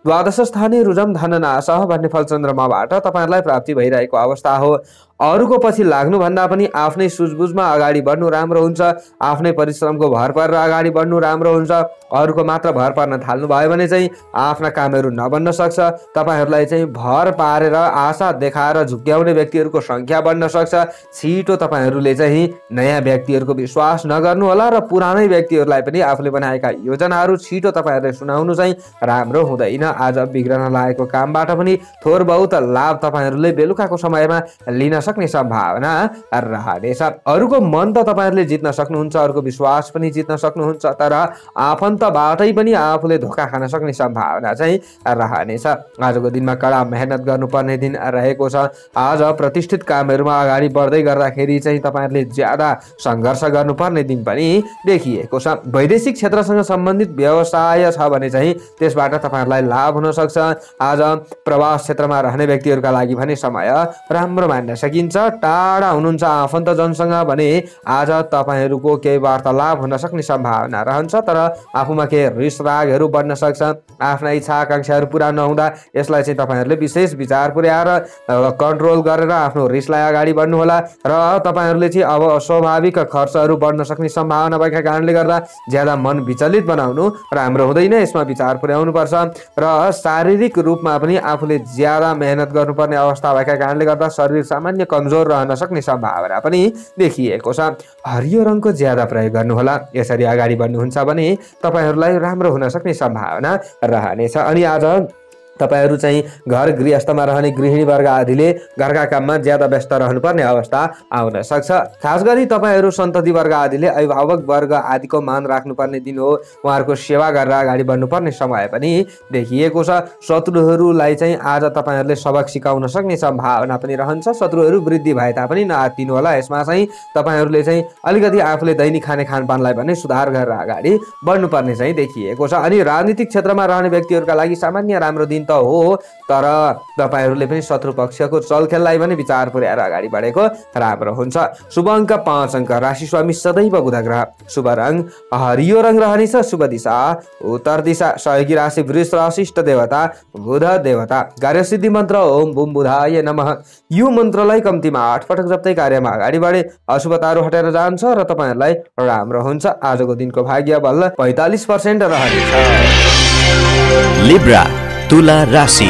द्वादश स्थानीय रुजम धननाश भन्ने फल चन्द्रमाबाट तपाईहरूलाई प्राप्ति भइरहेको अवस्था हो। अरूको पछि लाग्नु भन्दा पनि आफ्नै सुझबुझमा अगाडि बढ्नु राम्रो हुन्छ। आफ्नै परिश्रमको भर परेर अगाडि बढ्नु राम्रो हुन्छ। अरूको मात्र भर पर्न थाल्नु भयो भने चाहिँ आफ्ना कामहरू नबन्न सक्छ। तपाईहरूलाई चाहिँ भर पारेर आशा देखाएर झुक्क्याउने व्यक्तिहरूको संख्या बढ्न सक्छ। छिटो तपाईहरूले चाहिँ नयाँ व्यक्तिहरूको विश्वास नगर्नु होला र पुरानै व्यक्तिहरूलाई पनि आफूले बनाएका योजनाहरू छिटो तपाईँहरूले सुनाउनु चाहिँ राम्रो हुँदैन। आज बिग्रन लागेको कामबाट पनि थोर बहुत लाभ तपाईँहरूले बेलुकाको समयमा लिन सक्ने सम्भावना रहनेछ। अरूको मन त तपाईहरूले जित्न सक्नुहुन्छ, अरूको विश्वास पनि जित्न सक्नुहुन्छ, तर आफन्तबाटै पनि आफूले धोका खान सक्ने सम्भावना चाहिँ रहनेछ। आजको दिनमा कडा मेहनत गर्नुपर्ने दिन रहेको छ। आज प्रतिष्ठित कामहरूमा अगाडि बढ्दै गर्दाखेरि चाहिँ तपाईँहरूले ज्यादा सङ्घर्ष गर्नुपर्ने दिन पनि देखिएको छ। वैदेशिक क्षेत्रसँग सम्बन्धित व्यवसाय छ भने चाहिँ त्यसबाट तपाईँहरूलाई लाभ हुन सक्छ। आज प्रवास क्षेत्रमा रहने व्यक्तिहरूका लागि भने समय राम्रो मान्न सकिन्छ। टाढा हुनुहुन्छ आफन्तजनसँग भने आज तपाईहरूको केही वार्तालाप हुन सक्ने सम्भावना रहन्छ, तर आफूमा केही रिस रागहरू बढ्न सक्छ। आफ्ना इच्छा आकांक्षाहरू पुरा नहुँदा यसलाई चाहिँ तपाईँहरूले विशेष विचार पुर्याएर कन्ट्रोल गरेर आफ्नो रिसलाई अगाडि बढ्नुहोला। र तपाईँहरूले चाहिँ अब स्वाभाविक खर्चहरू बढ्न सक्ने सम्भावना भएका कारणले गर्दा ज्यादा मन विचलित बनाउनु राम्रो हुँदैन, यसमा विचार पुर्याउनु पर्छ। र शारीरिक रूपमा पनि आफूले ज्यादा मेहनत गर्नुपर्ने अवस्था भएका कारणले गर्दा शरीर सामान्य कमजोर रहन सक्ने सम्भावना पनि देखिएको छ। हरियो रङको ज्यादा प्रयोग गर्नुहोला। यसरी अगाडि बढ्नुहुन्छ भने तपाईहरूलाई राम्रो हुन सक्ने सम्भावना रहनेछ। अनि आज तपाईहरू चाहिँ घर गृहस्थमा रहने गृहिणी वर्ग आदिले घरका काममा ज्यादा व्यस्त रहनुपर्ने अवस्था आउन सक्छ। खास गरी तपाईहरू सन्तति वर्ग आदिले अभिभावक वर्ग आदिको मान राख्नुपर्ने दिन हो। उहाँहरूको सेवा गरेर अगाडि बढ्नुपर्ने समय पनि देखिएको छ। शत्रुहरूलाई चाहिँ आज तपाईहरूले सबक सिकाउन सक्ने सम्भावना पनि रहन्छ। शत्रुहरू वृद्धि भए तापनि नआत्तिनु होला। यसमा चाहिँ तपाईहरूले चाहिँ अलिकति आफूले दैनिक खाने खानपानलाई भने सुधार गरेर अगाडि बढ्नुपर्ने चाहिँ देखिएको छ। अनि राजनीतिक क्षेत्रमा रहने व्यक्तिहरूका लागि सामान्य राम्रो दिन त हो, तर तपाईहरूले पनि शत्रु पक्षको चलखेललाई पनि विचार पुर्याएर अगाडि बढेको राम्रो हुन्छ। शुभ अङ्क 5 अङ्क, राशि स्वामी सदैव बुध ग्रह, शुभ रङ हरियो रङ रहनेछ, शुभ दिशा उत्तर दिशा, सहयोगी राशि वृष राशि, इष्ट देवता बुध देवता, कार्यसिद्धि मन्त्र ओम बुम बुधाय नमः। यो मन्त्रलाई कम्तीमा 8 पटक जप्दै कार्यमा अगाडि बढे अशुभताहरू हटेर जान्छ र तपाईहरूलाई राम्रो हुन्छ। आजको दिनको भाग्य बल 45% रहनेछ। लिब्रा तुला राशि।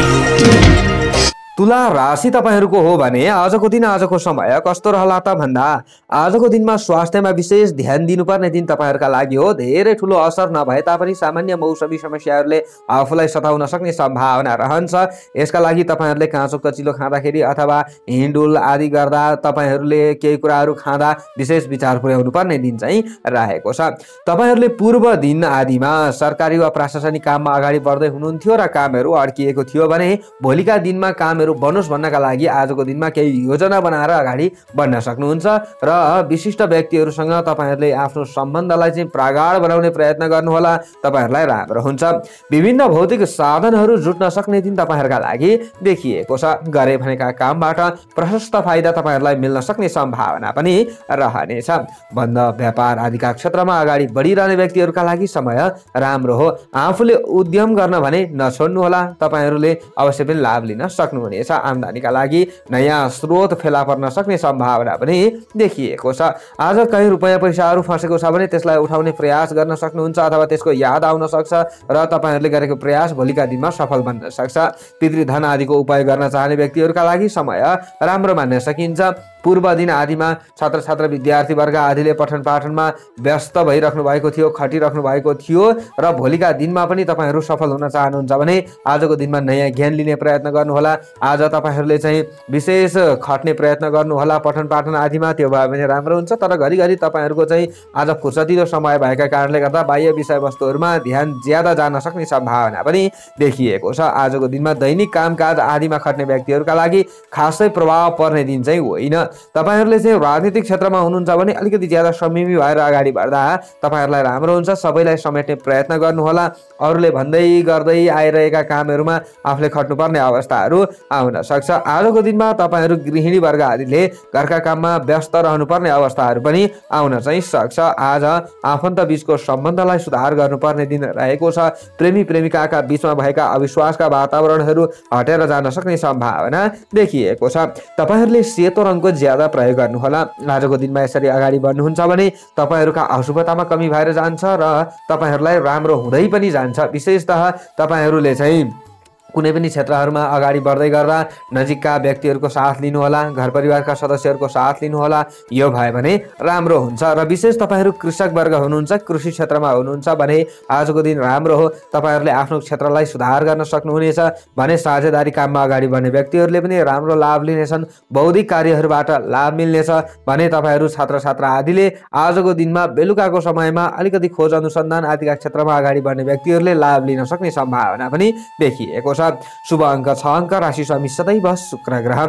तुला राशि तपाईहरूको हो भने आजको दिन आजको समय कस्तो रहला त भन्दा आजको दिनमा स्वास्थ्यमा विशेष ध्यान दिनुपर्ने दिन तपाईहरूका लागि हो। धेरै ठुलो असर नभए तापनि सामान्य मौसमी समस्याहरूले आफूलाई सताउन सक्ने सम्भावना रहन्छ। यसका लागि तपाईहरूले काँचो कचिलो खाँदाखेरि अथवा हिँडुल आदि गर्दा तपाईहरूले केही कुराहरू खाँदा विशेष विचार पुर्याउनु पर्ने दिन चाहिँ रहेको छ। तपाईहरूले पूर्व दिन आदिमा सरकारी वा प्रशासनिक काममा अगाडि बढ्दै हुनुहुन्थ्यो र कामहरू अड्किएको थियो भने भोलिका दिनमा कामहरू बनोस् भन्नका लागि आजको दिनमा केही योजना बनाएर अगाडि बढ्न सक्नुहुन्छ र विशिष्ट व्यक्तिहरूसँग तपाईहरूले आफ्नो सम्बन्धलाई चाहिँ प्रगाढ बनाउने प्रयत्न गर्नुहोला। तपाईहरूलाई राम्रो हुन्छ। विभिन्न भौतिक साधनहरू जुट्न सक्ने दिन तपाईहरूका लागि देखिएको छ। गरे भनेका कामबाट प्रशस्त फाइदा तपाईहरूलाई मिल्न सक्ने सम्भावना पनि रहनेछ। बन्द व्यापार आदिका क्षेत्रमा अगाडि बढिरहने व्यक्तिहरूका लागि समय राम्रो हो। आफूले उद्यम गर्न भने नछोड्नुहोला। तपाईहरूले अवश्य पनि लाभ लिन सक्नुहुनेछ। आम्दानीका लागि नयाँ स्रोत फेला पर्न सक्ने सम्भावना पनि देखिएको छ। आज कहीँ रुपैयाँ पैसाहरू फसेको छ भने त्यसलाई उठाउने प्रयास गर्न सक्नुहुन्छ अथवा त्यसको याद आउन सक्छ र तपाईहरूले गरेको प्रयास भोलिका दिनमा सफल बन्न सक्छ। पितृधन आदिको उपाय गर्न चाहने व्यक्तिहरूका लागि समय राम्रो मान्न सकिन्छ। पूर्व दिन आदिमा छात्र छात्र विद्यार्थी वर्ग आदिले पठन पाठनमा व्यस्त भइराख्नु भएको थियो, खटिराख्नु भएको थियो र भोलिका दिनमा पनि तपाईहरू सफल हुन चाहनुहुन्छ भने आजको दिनमा नयाँ ज्ञान लिने प्रयत्न गर्नुहोला। आज तपाईहरूले चाहिँ विशेष खट्ने प्रयत्न गर्नुहोला पठन पाठन आदिमा, त्यो भयो भने राम्रो हुन्छ। तर घरिघरि तपाईहरूको चाहिँ आज फुर्सदिलो समय भएका कारणले गर्दा बाह्य विषयवस्तुहरूमा ध्यान ज्यादा जान सक्ने सम्भावना पनि देखिएको छ। आजको दिनमा दैनिक कामकाज आदिमा खट्ने व्यक्तिहरूका लागि खासै प्रभाव पर्ने दिन चाहिँ होइन। तपाईहरूले चाहिँ राजनीतिक क्षेत्रमा हुनुहुन्छ भने अलिकति ज्यादा संयमी भएर अगाडि बढ्दा तपाईहरूलाई राम्रो हुन्छ। सबैलाई समेट्ने प्रयत्न गर्नुहोला। अरूले भन्दै गर्दै आइरहेका कामहरूमा आफूले खट्नुपर्ने अवस्थाहरू आउन सक्छ। आजको दिनमा तपाईहरू गृहिणी वर्ग आदिले घरका काममा व्यस्त रहनुपर्ने अवस्थाहरू पनि आउन चाहिँ सक्छ। आज आफन्त बीचको सम्बन्धलाई सुधार गर्नुपर्ने दिन रहेको छ। प्रेमी प्रेमिकाका बीचमा भएका अविश्वासका वातावरणहरू हटेर जान सक्ने सम्भावना देखिएको छ। तपाईहरूले सेतो रङको ज्यादा प्रयोग गर्नुहोला। आजको दिनमा यसरी अगाडि बढ्नुहुन्छ भने तपाईहरूका अशुभतामा कमी भएर जान्छ र तपाईहरूलाई राम्रो हुँदै पनि जान्छ। विशेषतः तपाईहरूले चाहिँ कुनै पनि क्षेत्रहरूमा अगाडि बढ्दै गर्दा नजिकका व्यक्तिहरूको साथ लिनुहोला, घर परिवारका सदस्यहरूको साथ लिनुहोला। यो भयो भने राम्रो हुन्छ। र विशेष तपाईहरू कृषक वर्ग हुनुहुन्छ, कृषि क्षेत्रमा हुनुहुन्छ भने आजको दिन राम्रो हो। तपाईहरूले आफ्नो क्षेत्रलाई सुधार गर्न सक्नुहुनेछ भने साझेदारी काममा अगाडि बढ्ने व्यक्तिहरूले पनि राम्रो लाभ लिनेछन्। बौद्धिक कार्यहरूबाट लाभ मिल्नेछ भने तपाईहरू छात्र छात्रा आदिले आजको दिनमा बेलुकाको समयमा अलिकति खोज अनुसन्धान आदिका क्षेत्रमा अगाडि बढ्ने व्यक्तिहरूले लाभ लिन सक्ने सम्भावना पनि देखिएको छ। शुभ अङ्क 6 अङ्क, राशि स्वामी सदैव शुक्र ग्रह,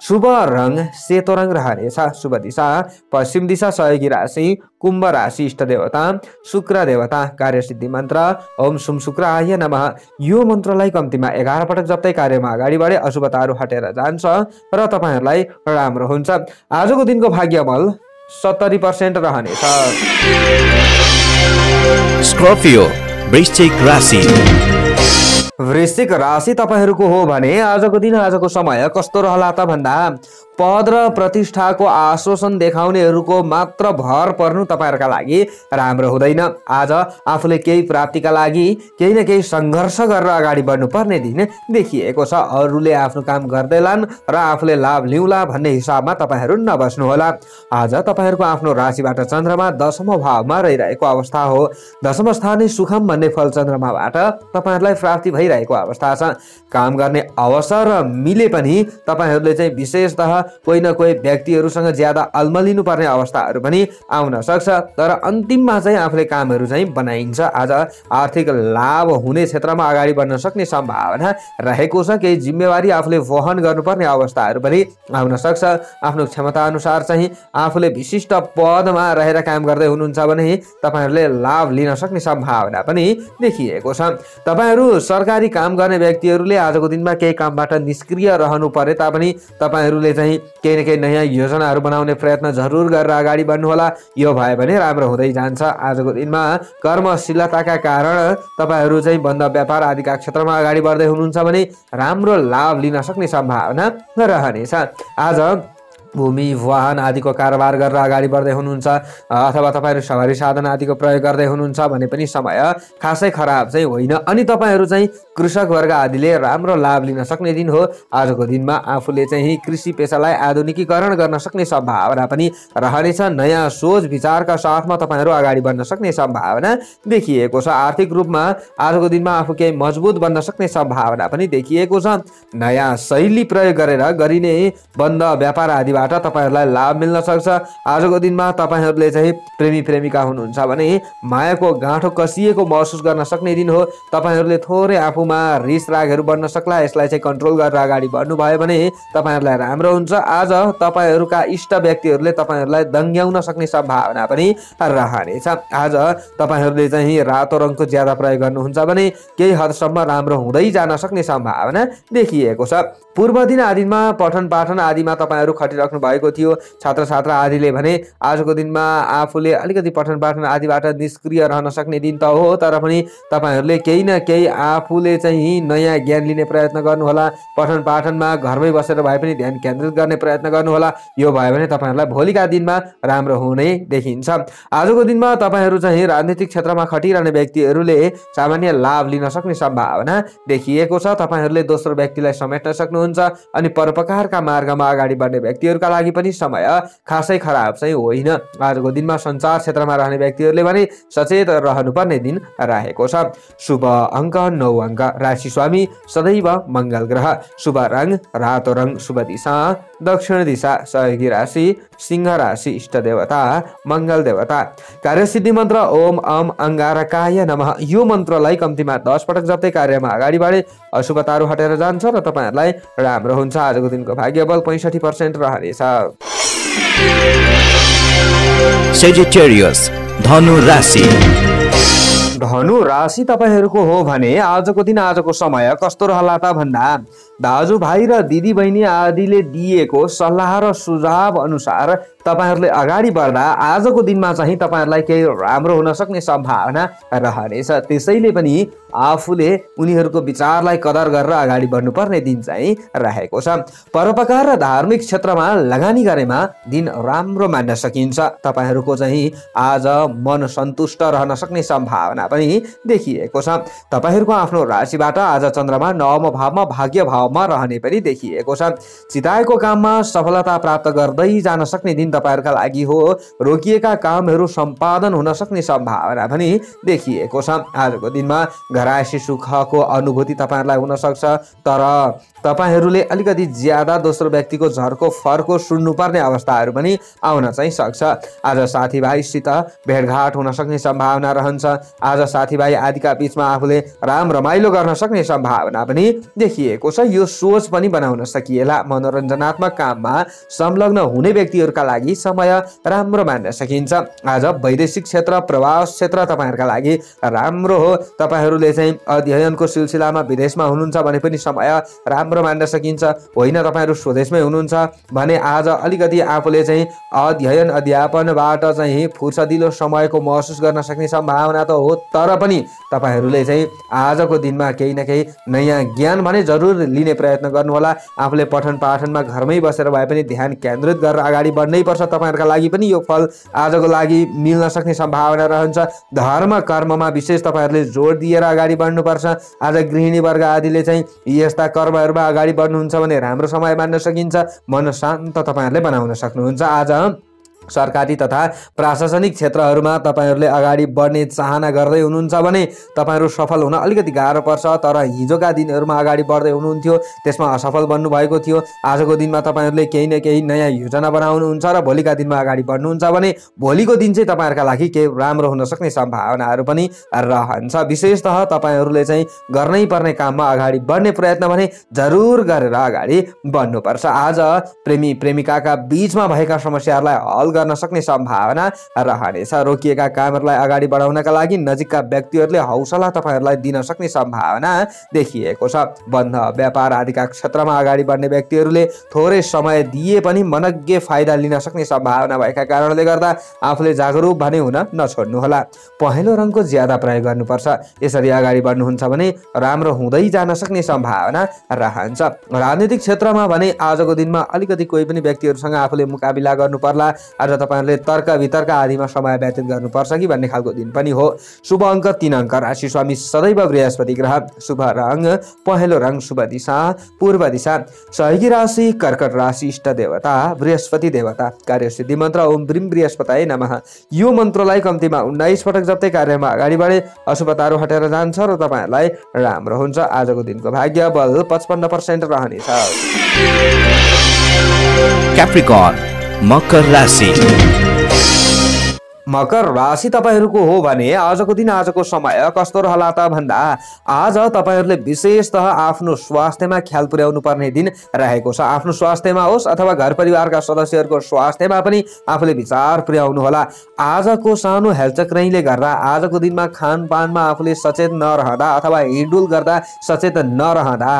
शुभ रङ सेतो रङ रहनेछ, शुभ दिशा पश्चिम दिशा, सहयोगी राशि कुम्भ राशि, इष्ट देवता शुक्र देवता, कार्यसिद्धि मन्त्र ओम शुम शुक्राय नमः। यो मन्त्रलाई कम्तीमा 11 पटक जप्दै कार्यमा अगाडि बढे अशुभताहरू हटेर जान्छ र तपाईहरूलाई राम्रो हुन्छ। आजको दिनको भाग्यबल 70% रहनेछ। स्कर्पियो वृश्चिक राशि। वृश्चिक राशि तपाईहरूको हो भने आजको दिन आजको समय कस्तो रहला त भन्दा पद र प्रतिष्ठाको आश्वासन देखाउनेहरूको मात्र भर पर्नु तपाईहरूका लागि राम्रो हुँदैन। आज आफूले केही प्राप्तिका लागि केही न केही सङ्घर्ष गरेर अगाडि बढ्नुपर्ने दिन देखिएको छ। अरूले आफ्नो काम गर्दैलान् र आफूले लाभ लिउँला भन्ने हिसाबमा तपाईहरू नबस्नुहोला। आज तपाईहरूको आफ्नो राशिबाट चन्द्रमा 10औं भावमा रहिरहेको अवस्था हो। 10औं स्थान सुखम भन्ने फल चन्द्रमाबाट तपाईहरूलाई प्राप्ति भइ भइरहेको अवस्था छ। काम गर्ने अवसर मिले पनि तपाईहरूले चाहिँ विशेषतः कोही न कोही व्यक्तिहरूसँग ज्यादा अल्मलिनु पर्ने अवस्थाहरू पनि आउन सक्छ। तर अन्तिममा चाहिँ आफूले कामहरू चाहिँ बनाइन्छ। आज आर्थिक लाभ हुने क्षेत्रमा अगाडि बढ्न सक्ने सम्भावना रहेको छ। केही जिम्मेवारी आफूले वहन गर्नुपर्ने अवस्थाहरू पनि आउन सक्छ। आफ्नो क्षमता अनुसार चाहिँ आफूले विशिष्ट पदमा रहेर काम गर्दै हुनुहुन्छ भने तपाईहरूले लाभ लिन सक्ने सम्भावना पनि देखिएको छ। तपाईहरू सरकारी काम गर्ने व्यक्तिहरूले आजको दिनमा केही कामबाट निष्क्रिय रहनु परे तापनि तपाईहरूले चाहिँ केही न केही नयाँ योजनाहरू बनाउने प्रयत्न जरुर गरेर अगाडि बढ्नुहोला। यो भयो भने राम्रो हुँदै जान्छ। आजको दिनमा कर्मशीलताका कारण तपाईहरू चाहिँ बन्द व्यापार आदिका क्षेत्रमा अगाडि बढ्दै हुनुहुन्छ भने राम्रो लाभ लिन सक्ने सम्भावना रहनेछ। आज भूमि वाहन आदिको कारोबार गरेर अगाडि बढ्दै हुनुहुन्छ अथवा तपाईहरू सवारी साधन आदिको प्रयोग गर्दै हुनुहुन्छ भने पनि समय खासै खराब चाहिँ होइन। अनि तपाईहरू चाहिँ कृषक वर्ग आदिले राम्रो लाभ लिन सक्ने दिन हो। आजको दिनमा आफूले चाहिँ कृषि पेसालाई आधुनिकीकरण गर्न सक्ने सम्भावना पनि रहनेछ। नयाँ सोच विचारका साथमा तपाईहरू अगाडि बढ्न सक्ने सम्भावना देखिएको छ। आर्थिक रूपमा आजको दिनमा आफू केही मजबुत बन्न सक्ने सम्भावना पनि देखिएको छ। नयाँ शैली प्रयोग गरेर गरिने बन्द व्यापार आदि तपाईहरूलाई लाभ मिल्न सक्छ। आजको दिनमा तपाईहरूले चाहिँ प्रेमी प्रेमिका हुनुहुन्छ भने मायाको गाँठो कसिएको महसुस गर्न सक्ने दिन हो। तपाईहरूले थोरै आफूमा रिस रागहरू बढ्न सक्ला। यसलाई चाहिँ कन्ट्रोल गरेर अगाडि बढ्नुभयो भने तपाईहरूलाई राम्रो हुन्छ। आज तपाईहरूका इष्ट व्यक्तिहरूले तपाईहरूलाई दङ्ग्याउन सक्ने सम्भावना पनि रहनेछ। आज तपाईहरूले चाहिँ रातो रङको ज्यादा प्रयोग गर्नुहुन्छ भने केही हदसम्म राम्रो हुँदै जान सक्ने सम्भावना देखिएको छ। पूर्व दिन आदिमा पठन पाठन आदिमा तपाईहरू खटिराख्नु भएको थियो। छात्र छात्रा आदिले भने आजको दिनमा आफूले अलिकति पठन पाठन आदिबाट निष्क्रिय रहन सक्ने दिन त हो, तर पनि तपाईहरूले केही न केही आफूले चाहिँ नयाँ ज्ञान लिने प्रयत्न गर्नुहोला। पठन पाठनमा घरमै बसेर भए पनि ध्यान केन्द्रित गर्ने प्रयत्न गर्नुहोला। यो भयो भने तपाईहरूलाई भोलिका दिनमा राम्रो हुने देखिन्छ। आजको दिनमा तपाईहरू चाहिँ राजनीतिक क्षेत्रमा खटिरहने व्यक्तिहरूले सामान्य लाभ लिन सक्ने सम्भावना देखिएको छ। तपाईहरूले दोस्रो व्यक्तिलाई समेट्न सक्नुहुन्छ अनि परोपकारका मार्गमा अगाडि बढ्ने व्यक्तिहरूका लागि पनि समय खासै खराब चाहिँ होइन। आजको दिनमा सञ्चार क्षेत्रमा रहने व्यक्तिहरूले भने सचेत रहनुपर्ने दिन रहेको छ। शुभ अङ्क 9 अङ्क। राशि स्वामी सदैव मङ्गल ग्रह। शुभ रङ रातो रङ। शुभ दिशा दक्षिण दिशा। सहयोगी राशि सिंह राशि। इष्ट देवता मङ्गल देवता। कार्यसिद्धि मन्त्र ओम अम अंगारकाय नमः। यो मन्त्रलाई कम्तीमा 10 पटक जप्दै कार्यमा अगाडि बढे अशुभताहरू हटेर जान्छ र तपाईहरूलाई राम्रो हुन्छ। आजको दिनको भाग्यबल 65% रहनेछ। सेजिटेरियस धनु राशि। धनु राशि तपाईहरूको हो भने आजको दिन आजको समय कस्तो रहला त भन्दा दाजुभाइ र दिदी बहिनी आदिले दिएको सल्लाह र सुझाव अनुसार तपाईहरूले अगाडि बढ्दा आजको दिनमा चाहिँ तपाईहरूलाई केही राम्रो हुन सक्ने सम्भावना रहनेछ। त्यसैले पनि आफूले उनीहरूको विचारलाई कदर गरेर अगाडि बढ्नुपर्ने दिन चाहिँ रहेको छ। परोपकार र धार्मिक क्षेत्रमा लगानी गरेमा दिन राम्रो मान्न सकिन्छ। तपाईहरूको चाहिँ आज मन सन्तुष्ट रहन सक्ने सम्भावना पनि देखिएको छ। तपाईहरूको आफ्नो राशिबाट आज चन्द्रमा 9औं भावमा भाग्य भावमा रहने पनि देखिएको छ। चिताएको काममा सफलता प्राप्त गर्दै जान सक्ने दिन तपाईहरुका लागि हो। रोकिएका कामहरू सम्पादन हुन सक्ने सम्भावना पनि देखिएको छ। आजको दिनमा घरायसी सुखको अनुभूति तपाईहरुलाई हुन सक्छ, तर तपाईहरुले अलिकति ज्यादा दोस्रो व्यक्तिको झर्को फर्को सुन्नुपर्ने अवस्थाहरू पनि आउन चाहिँ सक्छ। आज साथीभाइसित भेटघाट हुन सक्ने सम्भावना रहन्छ। आज साथीभाइ आदिका बीचमा आफूले रमाइलो गर्न सक्ने सम्भावना पनि देखिएको छ। यो सोच पनि बनाउन सकिएला। मनोरञ्जनात्मक काममा संलग्न हुने व्यक्तिहरूका लागि समय राम्रो मान्न सकिन्छ। आज वैदेशिक क्षेत्र प्रवास क्षेत्र तपाईहरुका लागि राम्रो हो। तपाईहरुले चाहिँ अध्ययनको सिलसिलामा विदेशमा हुनुहुन्छ भने पनि समय राम्रो मान्न सकिन्छ। होइन तपाईहरु स्वदेशमै हुनुहुन्छ भने आज अलिकति आफूले चाहिँ अध्ययन अध्यापनबाट चाहिँ फुर्सदिलो समयको महसुस गर्न सक्ने सम्भावना त हो, तर पनि तपाईहरुले चाहिँ आजको दिनमा केही न केही नयाँ ज्ञान भने जरुर लिने प्रयत्न गर्नुहोला। आफूले पठन पाठनमा घरमै बसेर भए पनि ध्यान केन्द्रित गरेर अगाडि बढ्नै पर्छ। तपाईहरुका लागि पनि यो फल आजको लागि मिल्न सक्ने सम्भावना रहन्छ। धर्म कर्ममा विशेष तपाईहरुले जोड दिएर अगाडि बढ्नुपर्छ। आज गृहिणी वर्ग आदिले चाहिँ यस्ता कर्महरुमा अगाडि बढ्नुहुन्छ भने राम्रो समय मान्न सकिन्छ। मन शान्त तपाईहरुले बनाउन सक्नुहुन्छ। आज सरकारी तथा प्रशासनिक क्षेत्रहरूमा तपाईहरूले अगाडि बढ्ने चाहना गर्दै हुनुहुन्छ भने तपाईहरू सफल हुन अलिकति गाह्रो पर्छ। तर हिजोका दिनहरूमा अगाडि बढ्दै हुनुहुन्थ्यो, त्यसमा असफल बन्नुभएको थियो। आजको दिनमा तपाईहरूले केही न केही नयाँ योजना बनाउनुहुन्छ र भोलिका दिनमा अगाडि बढ्नुहुन्छ भने भोलिको दिन चाहिँ तपाईहरुका लागि केही राम्रो हुन सक्ने सम्भावनाहरू पनि रहन्छ। विशेषतः तपाईहरूले चाहिँ गर्नै पर्ने काममा अगाडि बढ्ने प्रयत्न भने जरुर गरेर अगाडि बढ्नुपर्छ। आज प्रेमी प्रेमिकाका बीचमा भएका समस्याहरूलाई हल गर्न सक्ने सम्भावना रहनेछ। रोकिएका कामहरूलाई अगाडि बढाउनका लागि नजिकका व्यक्तिहरूले हौसला तपाईहरूलाई दिन सक्ने सम्भावना देखिएको छ। बन्ध व्यापार आदिका क्षेत्रमा अगाडि बढ्ने व्यक्तिहरूले थोरै समय दिए पनि मनग्गे फाइदा लिन सक्ने सम्भावना भएका कारणले गर्दा आफूले जागरुक भने हुन नछोड्नुहोला। पहेँलो रङको ज्यादा प्रयोग गर्नुपर्छ। यसरी अगाडि बढ्नुहुन्छ भने राम्रो हुँदै जान सक्ने सम्भावना रहन्छ। राजनीतिक क्षेत्रमा भने आजको दिनमा अलिकति कोही पनि व्यक्तिहरूसँग आफूले मुकाबिला गर्नु पर्ला। आज तपाईहरुले तर्क वितर्क आदिमा समय व्यतीत गर्नुपर्छ कि भन्ने खालको दिन पनि हो। शुभ अङ्क 3 अङ्क, राशि स्वामी सदैव बृहस्पति ग्रह, शुभ रङ पहेँलो रङ, शुभ दिशा पूर्व दिशा, सहयोगी राशि कर्कट राशि, इष्ट देवता बृहस्पति देवता, कार्यसिद्धि मन्त्र ओम ब्रीम बृहस्पताय नमः। यो मन्त्रलाई कम्तीमा 19 पटक जप्दै कार्यमा अगाडि बढे अशुभताहरू हटेर जान्छ र तपाईहरुलाई राम्रो हुन्छ। आजको दिनको भाग्य बल 55% रहनेछ। क्याप्रिकर्न मकर राशि। मकर राशि तपाईहरूको हो भने आजको दिन आजको समय कस्तो रहला त भन्दा आज तपाईहरूले विशेषतः आफ्नो स्वास्थ्यमा ख्याल पुर्याउनु पर्ने दिन रहेको छ। आफ्नो स्वास्थ्यमा होस् अथवा घर परिवारका सदस्यहरूको स्वास्थ्यमा पनि आफूले विचार पुर्याउनु होला। आजको सानो हेलचक्राइले गर्दा आजको दिनमा खानपानमा आफूले सचेत नरहँदा अथवा हिडुल गर्दा सचेत नरहँदा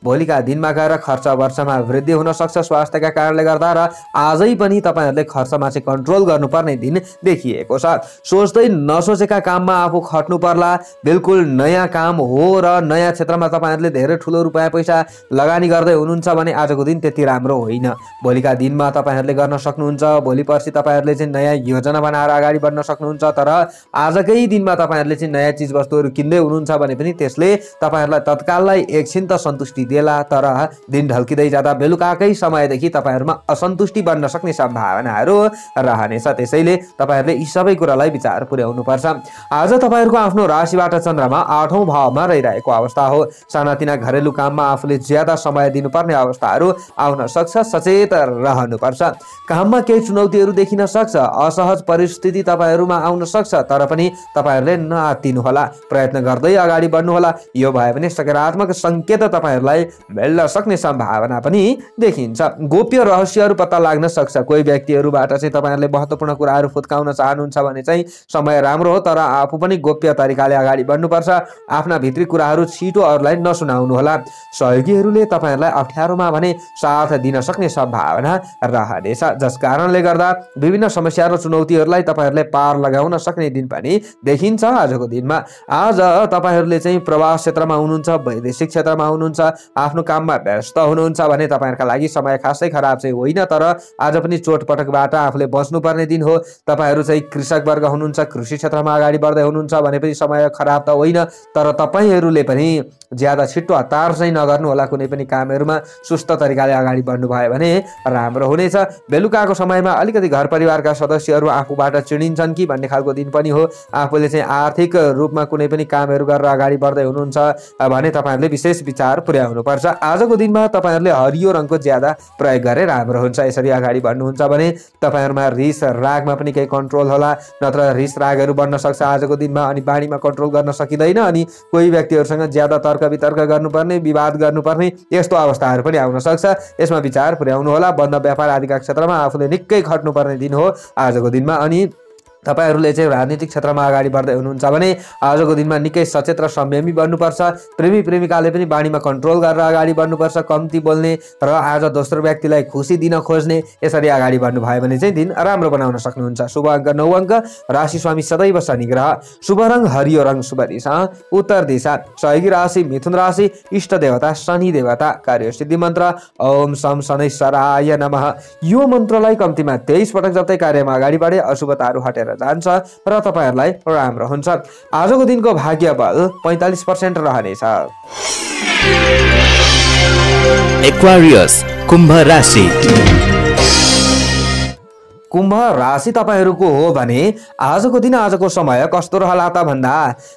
भोलिका दिनमा गएर खर्च वर्षमा वृद्धि हुन सक्छ स्वास्थ्यका कारणले गर्दा। र आजै पनि तपाईहरूले खर्चमा चाहिँ कन्ट्रोल गर्नुपर्ने दिन देखिए को छ। सोच्दै नसोचेका काममा आफू खट्नु पर्ला। बिल्कुल नयाँ काम हो र नयाँ क्षेत्रमा तपाईहरुले धेरै ठुलो रुपैयाँ पैसा लगानी गर्दै हुनुहुन्छ भने आजको दिन त्यति राम्रो होइन। भोलिका दिनमा तपाईहरुले गर्न सक्नुहुन्छ। भोलि पर्सि तपाईहरुले चाहिँ नयाँ योजना बनाएर अगाडि बढ्न सक्नुहुन्छ। तर आजकै दिनमा तपाईहरुले चाहिँ नयाँ चीज वस्तुहरू किन्दै हुनुहुन्छ भने पनि त्यसले तपाईहरुलाई तत्काललाई एकछिन त सन्तुष्टि देला। तर दिन ढल्किँदै जाँदा बेलुकाकै समयदेखि तपाईहरुमा असन्तुष्टि बन्न सक्ने सम्भावनाहरू रहनेछ। त्यसैले तपाईहरुले यी सबै कुरालाई विचार पुर्याउनु पर्छ। आज तपाईहरुको आफ्नो राशिबाट चन्द्रमा 8औं भावमा रहिरहेको अवस्था हो। सानातिना घरेलु काममा आफूले ज्यादा समय दिनुपर्ने अवस्थाहरू आउन सक्छ। सचेत रहनुपर्छ। काममा केही चुनौतीहरू देखिन सक्छ। असहज परिस्थिति तपाईहरुमा आउन सक्छ। तर पनि तपाईहरुले नआत्तिनु होला। प्रयत्न गर्दै अगाडि बढ्नु होला। यो भए पनि सकारात्मक संकेत तपाईहरुलाई मिल्न सक्ने सम्भावना पनि देखिन्छ। गोप्य रहस्यहरू पत्ता लाग्न सक्छ। कोही व्यक्तिहरूबाट चाहिँ तपाईहरुले महत्त्वपूर्ण कुराहरू फुत्काउन चाहनुहुन्छ भने चाहिँ समय राम्रो हो। तर आफू पनि गोप्य तरिकाले अगाडि बढ्नुपर्छ। आफ्ना भित्री कुराहरू छिटो अरूलाई नसुनाउनु होला। सहयोगीहरूले तपाईहरुलाई अप्ठ्यारोमा भने साथ दिन सक्ने सम्भावना रहनेछ। जस कारणले गर्दा विभिन्न समस्या र चुनौतीहरूलाई तपाईहरुले पार लगाउन सक्ने दिन पनि देखिन्छ। आजको दिनमा आज तपाईहरुले चाहिँ प्रवास क्षेत्रमा हुनुहुन्छ, वैदेशिक क्षेत्रमा हुनुहुन्छ, आफ्नो काममा व्यस्त हुनुहुन्छ भने तपाईहरुका लागि समय खासै खराब चाहिँ होइन। तर आज पनि चोटपटकबाट आफूले बच्नुपर्ने दिन हो। तपाईहरु चाहिँ कृषक वर्ग हुनुहुन्छ, कृषि क्षेत्रमा अगाडि बढ्दै हुनुहुन्छ भने पनि समय खराब त होइन। तर तपाईहरुले पनि ज्यादा छिट्टो हतार चाहिँ नगर्नु होला। कुनै पनि कामहरुमा सुस्त तरिकाले अगाडि बढ्नु भयो भने राम्रो हुनेछ। बेलुकाको समयमा अलिकति घर परिवारका सदस्यहरू आफूबाट चिडिन्छन् कि भन्ने खालको दिन पनि हो। आफूले चाहिँ आर्थिक रूपमा कुनै पनि कामहरु गरेर अगाडि बढ्दै हुनुहुन्छ भने तपाईहरुले विशेष विचार पुर्याउनु पर्छ। आजको दिनमा तपाईहरुले हरियो रङको ज्यादा प्रयोग गरे राम्रो हुन्छ। यसरी अगाडि बढ्नुहुन्छ भने तपाईहरुमा रिस रागमा पनि केही कन्ट्रोल होला। नत्र रिस रागहरू बढ्न सक्छ आजको दिनमा। अनि बाणीमा कन्ट्रोल गर्न सकिँदैन। अनि कोही व्यक्तिहरूसँग ज्यादा तर्क वितर्क गर्नुपर्ने, विवाद गर्नुपर्ने यस्तो अवस्थाहरू पनि आउन सक्छ। यसमा विचार पुर्याउनु होला। बन्द व्यापार आदिका क्षेत्रमा आफूले निकै खट्नुपर्ने दिन हो आजको दिनमा। अनि तपाईहरुले चाहिँ राजनीतिक क्षेत्रमा अगाडि बढ्दै हुनुहुन्छ भने आजको दिनमा निकै सचेत र संयमी बन्नुपर्छ। प्रेमी प्रेमिकाले पनि बाणीमा कन्ट्रोल गरेर अगाडि बढ्नुपर्छ। कम्ती बोल्ने र आज दोस्रो व्यक्तिलाई खुसी दिन खोज्ने, यसरी अगाडि बढ्नु भयो भने चाहिँ दिन राम्रो बनाउन सक्नुहुन्छ। शुभ अङ्क 9 अङ्क, राशि स्वामी सदैव शनि ग्रह, शुभ रङ हरियो रङ, शुभ दिशा उत्तर दिशा, सहयोगी राशि मिथुन राशि, इष्ट देवता शनि देवता, कार्यसिद्धि मन्त्र ओम सम शनैश्वराय नमः। यो मन्त्रलाई कम्तीमा 23 पटक जप्दै कार्यमा अगाडि बढे अशुभताहरू हटेर जान्छ र तपाईहरुलाई राम्रो हुन्छ। आजको दिनको भाग्य बल 45% रहनेछ। एक्वारियस कुम्भ राशि। कुम्भ राशि तपाईहरूको हो भने आजको दिन आजको समय कस्तो रहला त भन्दा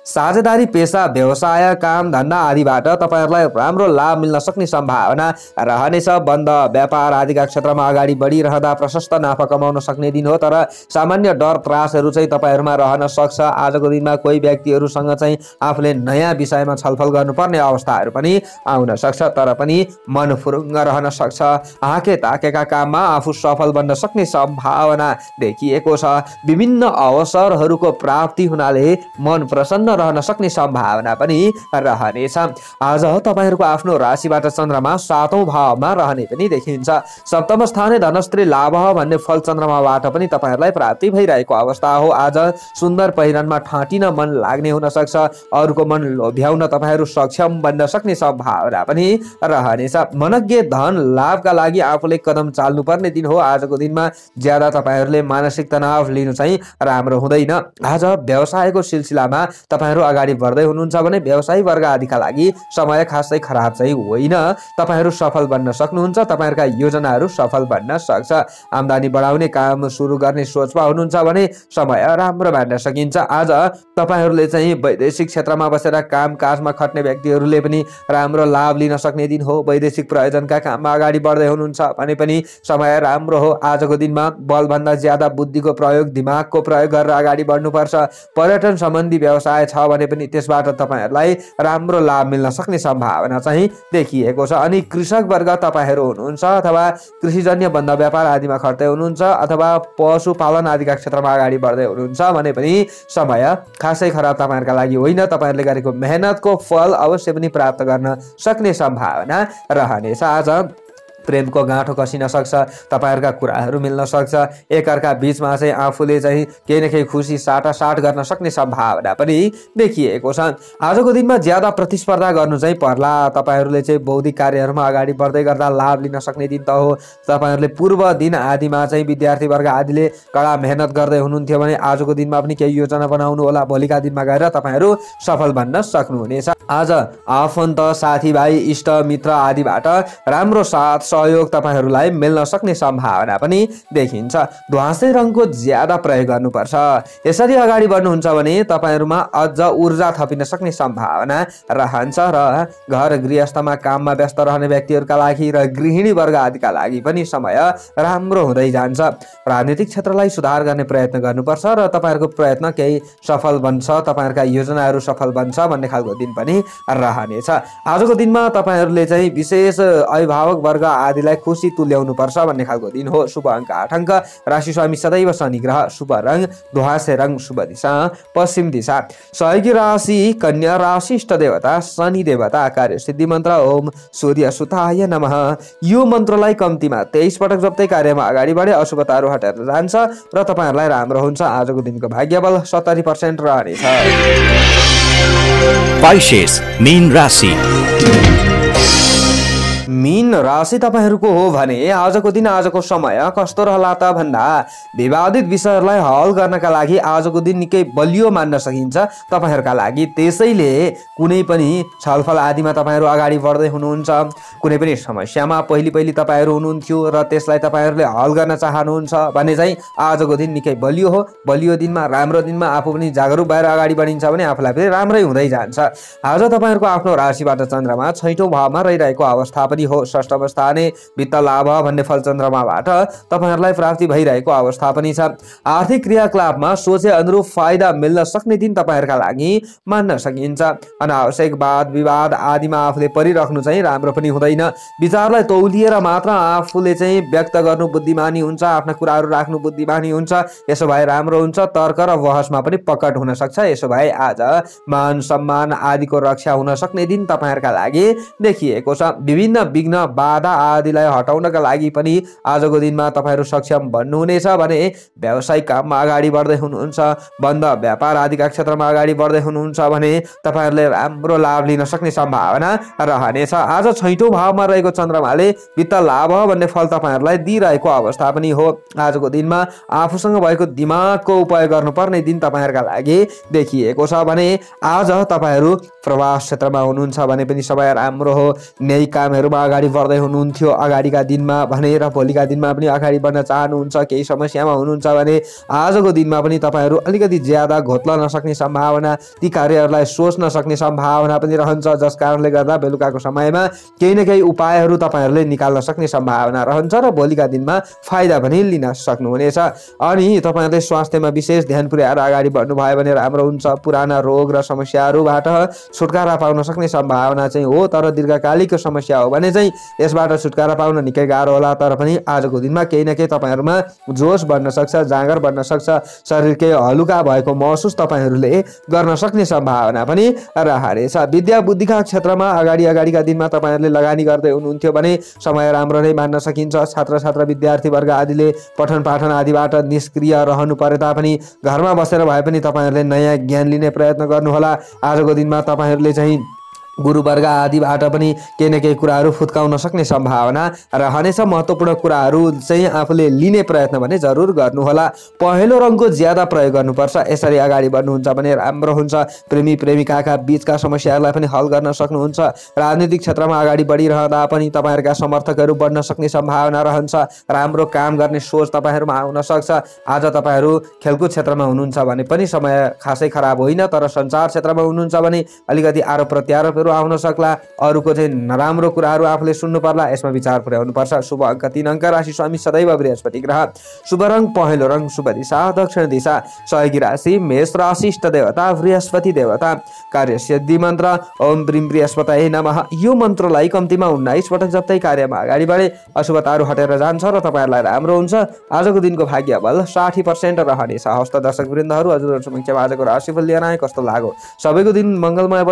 साझेदारी पेशा व्यवसाय काम धन्दा आदिबाट तपाईहरूलाई राम्रो लाभ मिल्न सक्ने सम्भावना रहनेछ। बन्द व्यापार आदिका क्षेत्रमा अगाडि बढिरहँदा प्रशस्त नाफा कमाउन सक्ने दिन हो, तर सामान्य डर त्रासहरू चाहिँ तपाईहरूमा रहन सक्छ। आजको दिनमा कोही व्यक्तिहरूसँग चाहिँ आफूले नयाँ विषयमा छलफल गर्नुपर्ने अवस्थाहरू पनि आउन सक्छ, तर पनि मन फुरुङ्ग रहन सक्छ। आँखे ताकेका काममा आफू सफल बन्न सक्ने सम्भावना देखिएको छ। विभिन्न अवसरहरूको प्राप्ति हुनाले मन प्रसन्न रहन सक्ने सम्भावना पनि रहनेछ। आज तपाईहरूको आफ्नो राशिबाट चन्द्रमा 7औं भावमा रहने पनि देखिन्छ। सप्तम स्थाने धनस्त्री लाभ भन्ने फल चन्द्रमाबाट पनि तपाईहरूलाई प्राप्ति भइरहेको अवस्था हो। आज सुन्दर पहिरनमा ठाँटिन मन लाग्ने हुन सक्छ। अरूको मन लोभ्याउन तपाईहरू सक्षम बन्न सक्ने सम्भावना पनि रहनेछ। मनज्ञ धन लाभका लागि आफूले कदम चाल्नुपर्ने दिन हो। आजको दिनमा ज्यादा तपाईहरूले मानसिक तनाव लिनु चाहिँ राम्रो हुँदैन। आज व्यवसायको सिलसिलामा तपाईहरू अगाडि बढ्दै हुनुहुन्छ भने व्यवसायी वर्ग आदिका लागि समय खासै खराब चाहिँ होइन। तपाईहरू सफल बन्न सक्नुहुन्छ। तपाईहरूका योजनाहरू सफल बन्न सक्छ। आम्दानी बढाउने काम सुरु गर्ने सोचमा हुनुहुन्छ भने समय राम्रो मान्न सकिन्छ। आज तपाईहरूले चाहिँ वैदेशिक क्षेत्रमा बसेर काम काजमा खट्ने व्यक्तिहरूले पनि राम्रो लाभ लिन सक्ने दिन हो। वैदेशिक प्रयोजनका काममा अगाडि बढ्दै हुनुहुन्छ भने पनि समय राम्रो हो। आजको दिनमा बलभन्दा ज्यादा बुद्धिको प्रयोग दिमागको प्रयोग गरेर अगाडि बढ्नुपर्छ। पर्यटन सम्बन्धी व्यवसाय छ भने पनि त्यसबाट तपाईहरूलाई राम्रो लाभ मिल्न सक्ने सम्भावना चाहिँ देखिएको छ। अनि कृषक वर्ग तपाईहरू हुनुहुन्छ अथवा कृषिजन्य बन्द व्यापार आदिमा खट्दै हुनुहुन्छ अथवा पशुपालन आदिका क्षेत्रमा अगाडि बढ्दै हुनुहुन्छ भने पनि समय खासै खराब तपाईहरूका लागि होइन। तपाईहरूले गरेको मेहनतको फल अवश्य पनि प्राप्त गर्न सक्ने सम्भावना रहनेछ। आज प्रेमको गाँठो कसिन सक्छ। तपाईहरूका कुराहरू मिल्न सक्छ। एकअर्का बीचमा चाहिँ आफूले चाहिँ केही न केही खुसी साटासाट गर्न सक्ने सम्भावना पनि देखिएको छ। आजको दिनमा ज्यादा प्रतिस्पर्धा गर्नु चाहिँ पर्ला। तपाईहरूले चाहिँ बौद्धिक कार्यहरूमा अगाडि बढ्दै गर्दा लाभ लिन सक्ने दिन त हो। तपाईँहरूले पूर्व दिन आदिमा चाहिँ विद्यार्थी वर्ग आदिले कडा मेहनत गर्दै हुनुहुन्थ्यो भने आजको दिनमा पनि केही योजना बनाउनु होला। भोलिका दिनमा गएर तपाईहरू सफल बन्न सक्नुहुनेछ। आज आफन्त साथीभाइ इष्ट मित्र आदिबाट राम्रो साथ सहयोग तपाईहरूलाई मिल्न सक्ने सम्भावना पनि देखिन्छ। ध्वाँसे रङको ज्यादा प्रयोग गर्नुपर्छ। यसरी अगाडि बढ्नुहुन्छ भने तपाईहरूमा अझ ऊर्जा थपिन सक्ने सम्भावना रहन्छ र घर गृहस्थमा काममा व्यस्त रहने व्यक्तिहरूका लागि र गृहिणी वर्ग आदिका लागि पनि समय राम्रो हुँदै जान्छ। राजनीतिक क्षेत्रलाई सुधार गर्ने प्रयत्न गर्नुपर्छ र तपाईहरूको प्रयत्न केही सफल बन्छ। तपाईहरूका योजनाहरू सफल बन्छ भन्ने खालको दिन पनि रहनेछ। आजको दिनमा तपाईहरूले चाहिँ विशेष अभिभावक वर्ग आदिलाई खुसी तुल्याउनु पर्छ भन्ने खालको दिन हो। शुभ अङ्क 8 अङ्क। राशि स्वामी सदैव शनि ग्रह। शुभ रङ ध्वाँसे रङ। शुभ दिशा पश्चिम दिशा। सहयोगी राशि कन्या राशि। इष्ट देवता शनि देवता। कार्य सिद्धि मन्त्र ओम सूर्य सुताय नमः। यो मन्त्रलाई कम्तीमा 23 पटक जप्दै कार्यमा अगाडि बढे अशुभताहरू हटेर जान्छ र तपाईहरूलाई राम्रो हुन्छ। आजको दिनको भाग्यबल 70% रहनेछ। पाइसेस मीन राशि। मीन राशि तपाईहरूको हो भने आजको दिन आजको समय कस्तो रहला त भन्दा विवादित विषयहरूलाई हल गर्नका लागि आजको दिन निकै बलियो मान्न सकिन्छ तपाईहरूका लागि। त्यसैले कुनै पनि छलफल आदिमा तपाईहरू अगाडि बढ्दै हुनुहुन्छ। कुनै पनि समस्यामा पहिले तपाईहरू हुनुहुन्थ्यो र त्यसलाई तपाईहरूले हल गर्न चाहनुहुन्छ भने चाहिँ आजको दिन निकै बलियो हो। बलियो दिनमा राम्रो दिनमा आफू पनि जागरुक भएर अगाडि बढिन्छ भने आफूलाई पनि राम्रै हुँदै जान्छ। आज तपाईहरूको आफ्नो राशिबाट चन्द्रमा 6औं भावमा रहिरहेको अवस्था पनि हो। षष्ठम स्थाने वित्त लाभ भन्ने फल चन्द्रमाबाट तपाईहरूलाई प्राप्ति भइरहेको अवस्था पनि छ। आर्थिक क्रियाकलापमा सोचे अनुरूप फाइदा मिल्न सक्ने दिन तपाईहरूका लागि मान्न सकिन्छ। अनावश्यक वाद विवाद आदिमा आफूले परिराख्नु चाहिँ राम्रो पनि हुँदैन। विचारलाई तौलिएर मात्र आफूले चाहिँ व्यक्त गर्नु बुद्धिमानी हुन्छ। आफ्ना कुराहरू राख्नु बुद्धिमानी हुन्छ। यसो भए राम्रो हुन्छ। तर्क र बहसमा पनि पकड हुन सक्छ। यसो भए आज मान सम्मान आदिको रक्षा हुन सक्ने दिन तपाईहरूका लागि देखिएको छ। विभिन्न विघ्न बाधा आदिलाई हटाउनका लागि पनि आजको दिनमा तपाईहरू सक्षम बन्नुहुनेछ भने व्यावसायिक काममा अगाडि बढ्दै हुनुहुन्छ। बन्द व्यापार आदिका क्षेत्रमा अगाडि बढ्दै हुनुहुन्छ भने तपाईहरूले राम्रो लाभ लिन सक्ने सम्भावना रहनेछ। आज 6औं भावमा रहेको चन्द्रमाले वित्त लाभ भन्ने फल तपाईँहरूलाई दिइरहेको अवस्था पनि हो। आजको दिनमा आफूसँग भएको दिमागको उपयोग गर्नुपर्ने दिन तपाईँहरूका लागि देखिएको छ भने आज तपाईँहरू प्रवास क्षेत्रमा हुनुहुन्छ भने पनि समय राम्रो हो। न्यायिक कामहरूमा अगाडि बढ्दै हुनुहुन्थ्यो अगाडिका दिनमा भने र भोलिका दिनमा पनि अगाडि बढ्न चाहनुहुन्छ, केही समस्यामा हुनुहुन्छ भने आजको दिनमा पनि तपाईँहरू अलिकति ज्यादा घोत्लन नसक्ने सम्भावना, ती कार्यहरूलाई सोच्न सक्ने सम्भावना पनि रहन्छ, जस कारणले गर्दा बेलुकाको समयमा केही न केही उपायहरू तपाईँहरूले निकाल्न सक्ने सम्भावना रहन्छ र भोलिका दिनमा फाइदा पनि लिन सक्नुहुनेछ। अनि तपाईँहरूले स्वास्थ्यमा विशेष ध्यान पुर्याएर अगाडि बढ्नुभयो भने राम्रो हुन्छ। पुराना रोग र समस्याहरूबाट छुटकारा पाउन सक्ने सम्भावना चाहिँ हो, तर दीर्घकालिक समस्या हो भने चाहिँ यसबाट छुटकारा पाउन निकै गाह्रो होला। तर पनि आजको दिनमा केही न केही तपाईँहरूमा जोस बढ्न सक्छ, जाँगर बढ्न सक्छ, शरीर केही हलुका भएको महसुस तपाईँहरूले गर्न सक्ने सम्भावना पनि रहनेछ। विद्या बुद्धिका क्षेत्रमा अगाडिका दिनमा तपाईँहरूले लगानी गर्दै हुनुहुन्थ्यो भने समय राम्रो नै मान्न सकिन्छ। छात्र छात्रा विद्यार्थी वर्ग आदिले पठन पाठन आदिबाट निष्क्रिय रहनु परे तापनि घरमा बसेर भए पनि तपाईँहरूले नयाँ ज्ञान लिने प्रयत्न गर्नुहोला। आजको दिनमा तपाईँहरूले चाहिँ गुरुवर्ग आदिबाट पनि केही न केही कुराहरू फुत्काउन सक्ने सम्भावना रहनेछ। महत्त्वपूर्ण कुराहरू चाहिँ आफूले लिने प्रयत्न भने जरुर गर्नुहोला। पहेँलो रङको ज्यादा प्रयोग गर्नुपर्छ। यसरी अगाडि बढ्नुहुन्छ भने राम्रो हुन्छ। प्रेमी प्रेमिकाका बीचका समस्याहरूलाई पनि हल गर्न सक्नुहुन्छ। राजनीतिक क्षेत्रमा अगाडि बढिरहँदा पनि तपाईँहरूका समर्थकहरू बढ्न सक्ने सम्भावना रहन्छ। राम्रो काम गर्ने सोच तपाईँहरूमा आउन सक्छ। आज तपाईँहरू खेलकुद क्षेत्रमा हुनुहुन्छ भने पनि समय खासै खराब होइन, तर सञ्चार क्षेत्रमा हुनुहुन्छ भने अलिकति आरोप प्रत्यारोपहरू आउन सक्ला। अरूको चाहिँ नराम्रो कुराहरू आफूले सुन्नु पर्ला, यसमा विचार पुर्याउनु पर्छ। शुभ अङ्क 3 अङ्क, राशि स्वामी सदैव बृहस्पति ग्रह, शुभ रङ पहेँलो रङ, शुभ दिशा दक्षिण दिशा, सहयोगी राशि मेष राशि, इष्ट देवता बृहस्पति देवता, कार्य सिद्धि मन्त्र ओम ब्रीम बृहस्पतये नमः। यो मन्त्रलाई कम्तीमा 19 पटक जप्दै कार्यमा अगाडि बढे अशुभताहरू हटेर जान्छ र तपाईँहरूलाई राम्रो हुन्छ। आजको दिनको भाग्य बल 60% रहनेछ। हस्त दर्शक वृन्दहरू, हजुरहरू समक्ष आजको राशिफल लिएर आए, कस्तो लाग्यो? सबैको दिन मङ्गलमय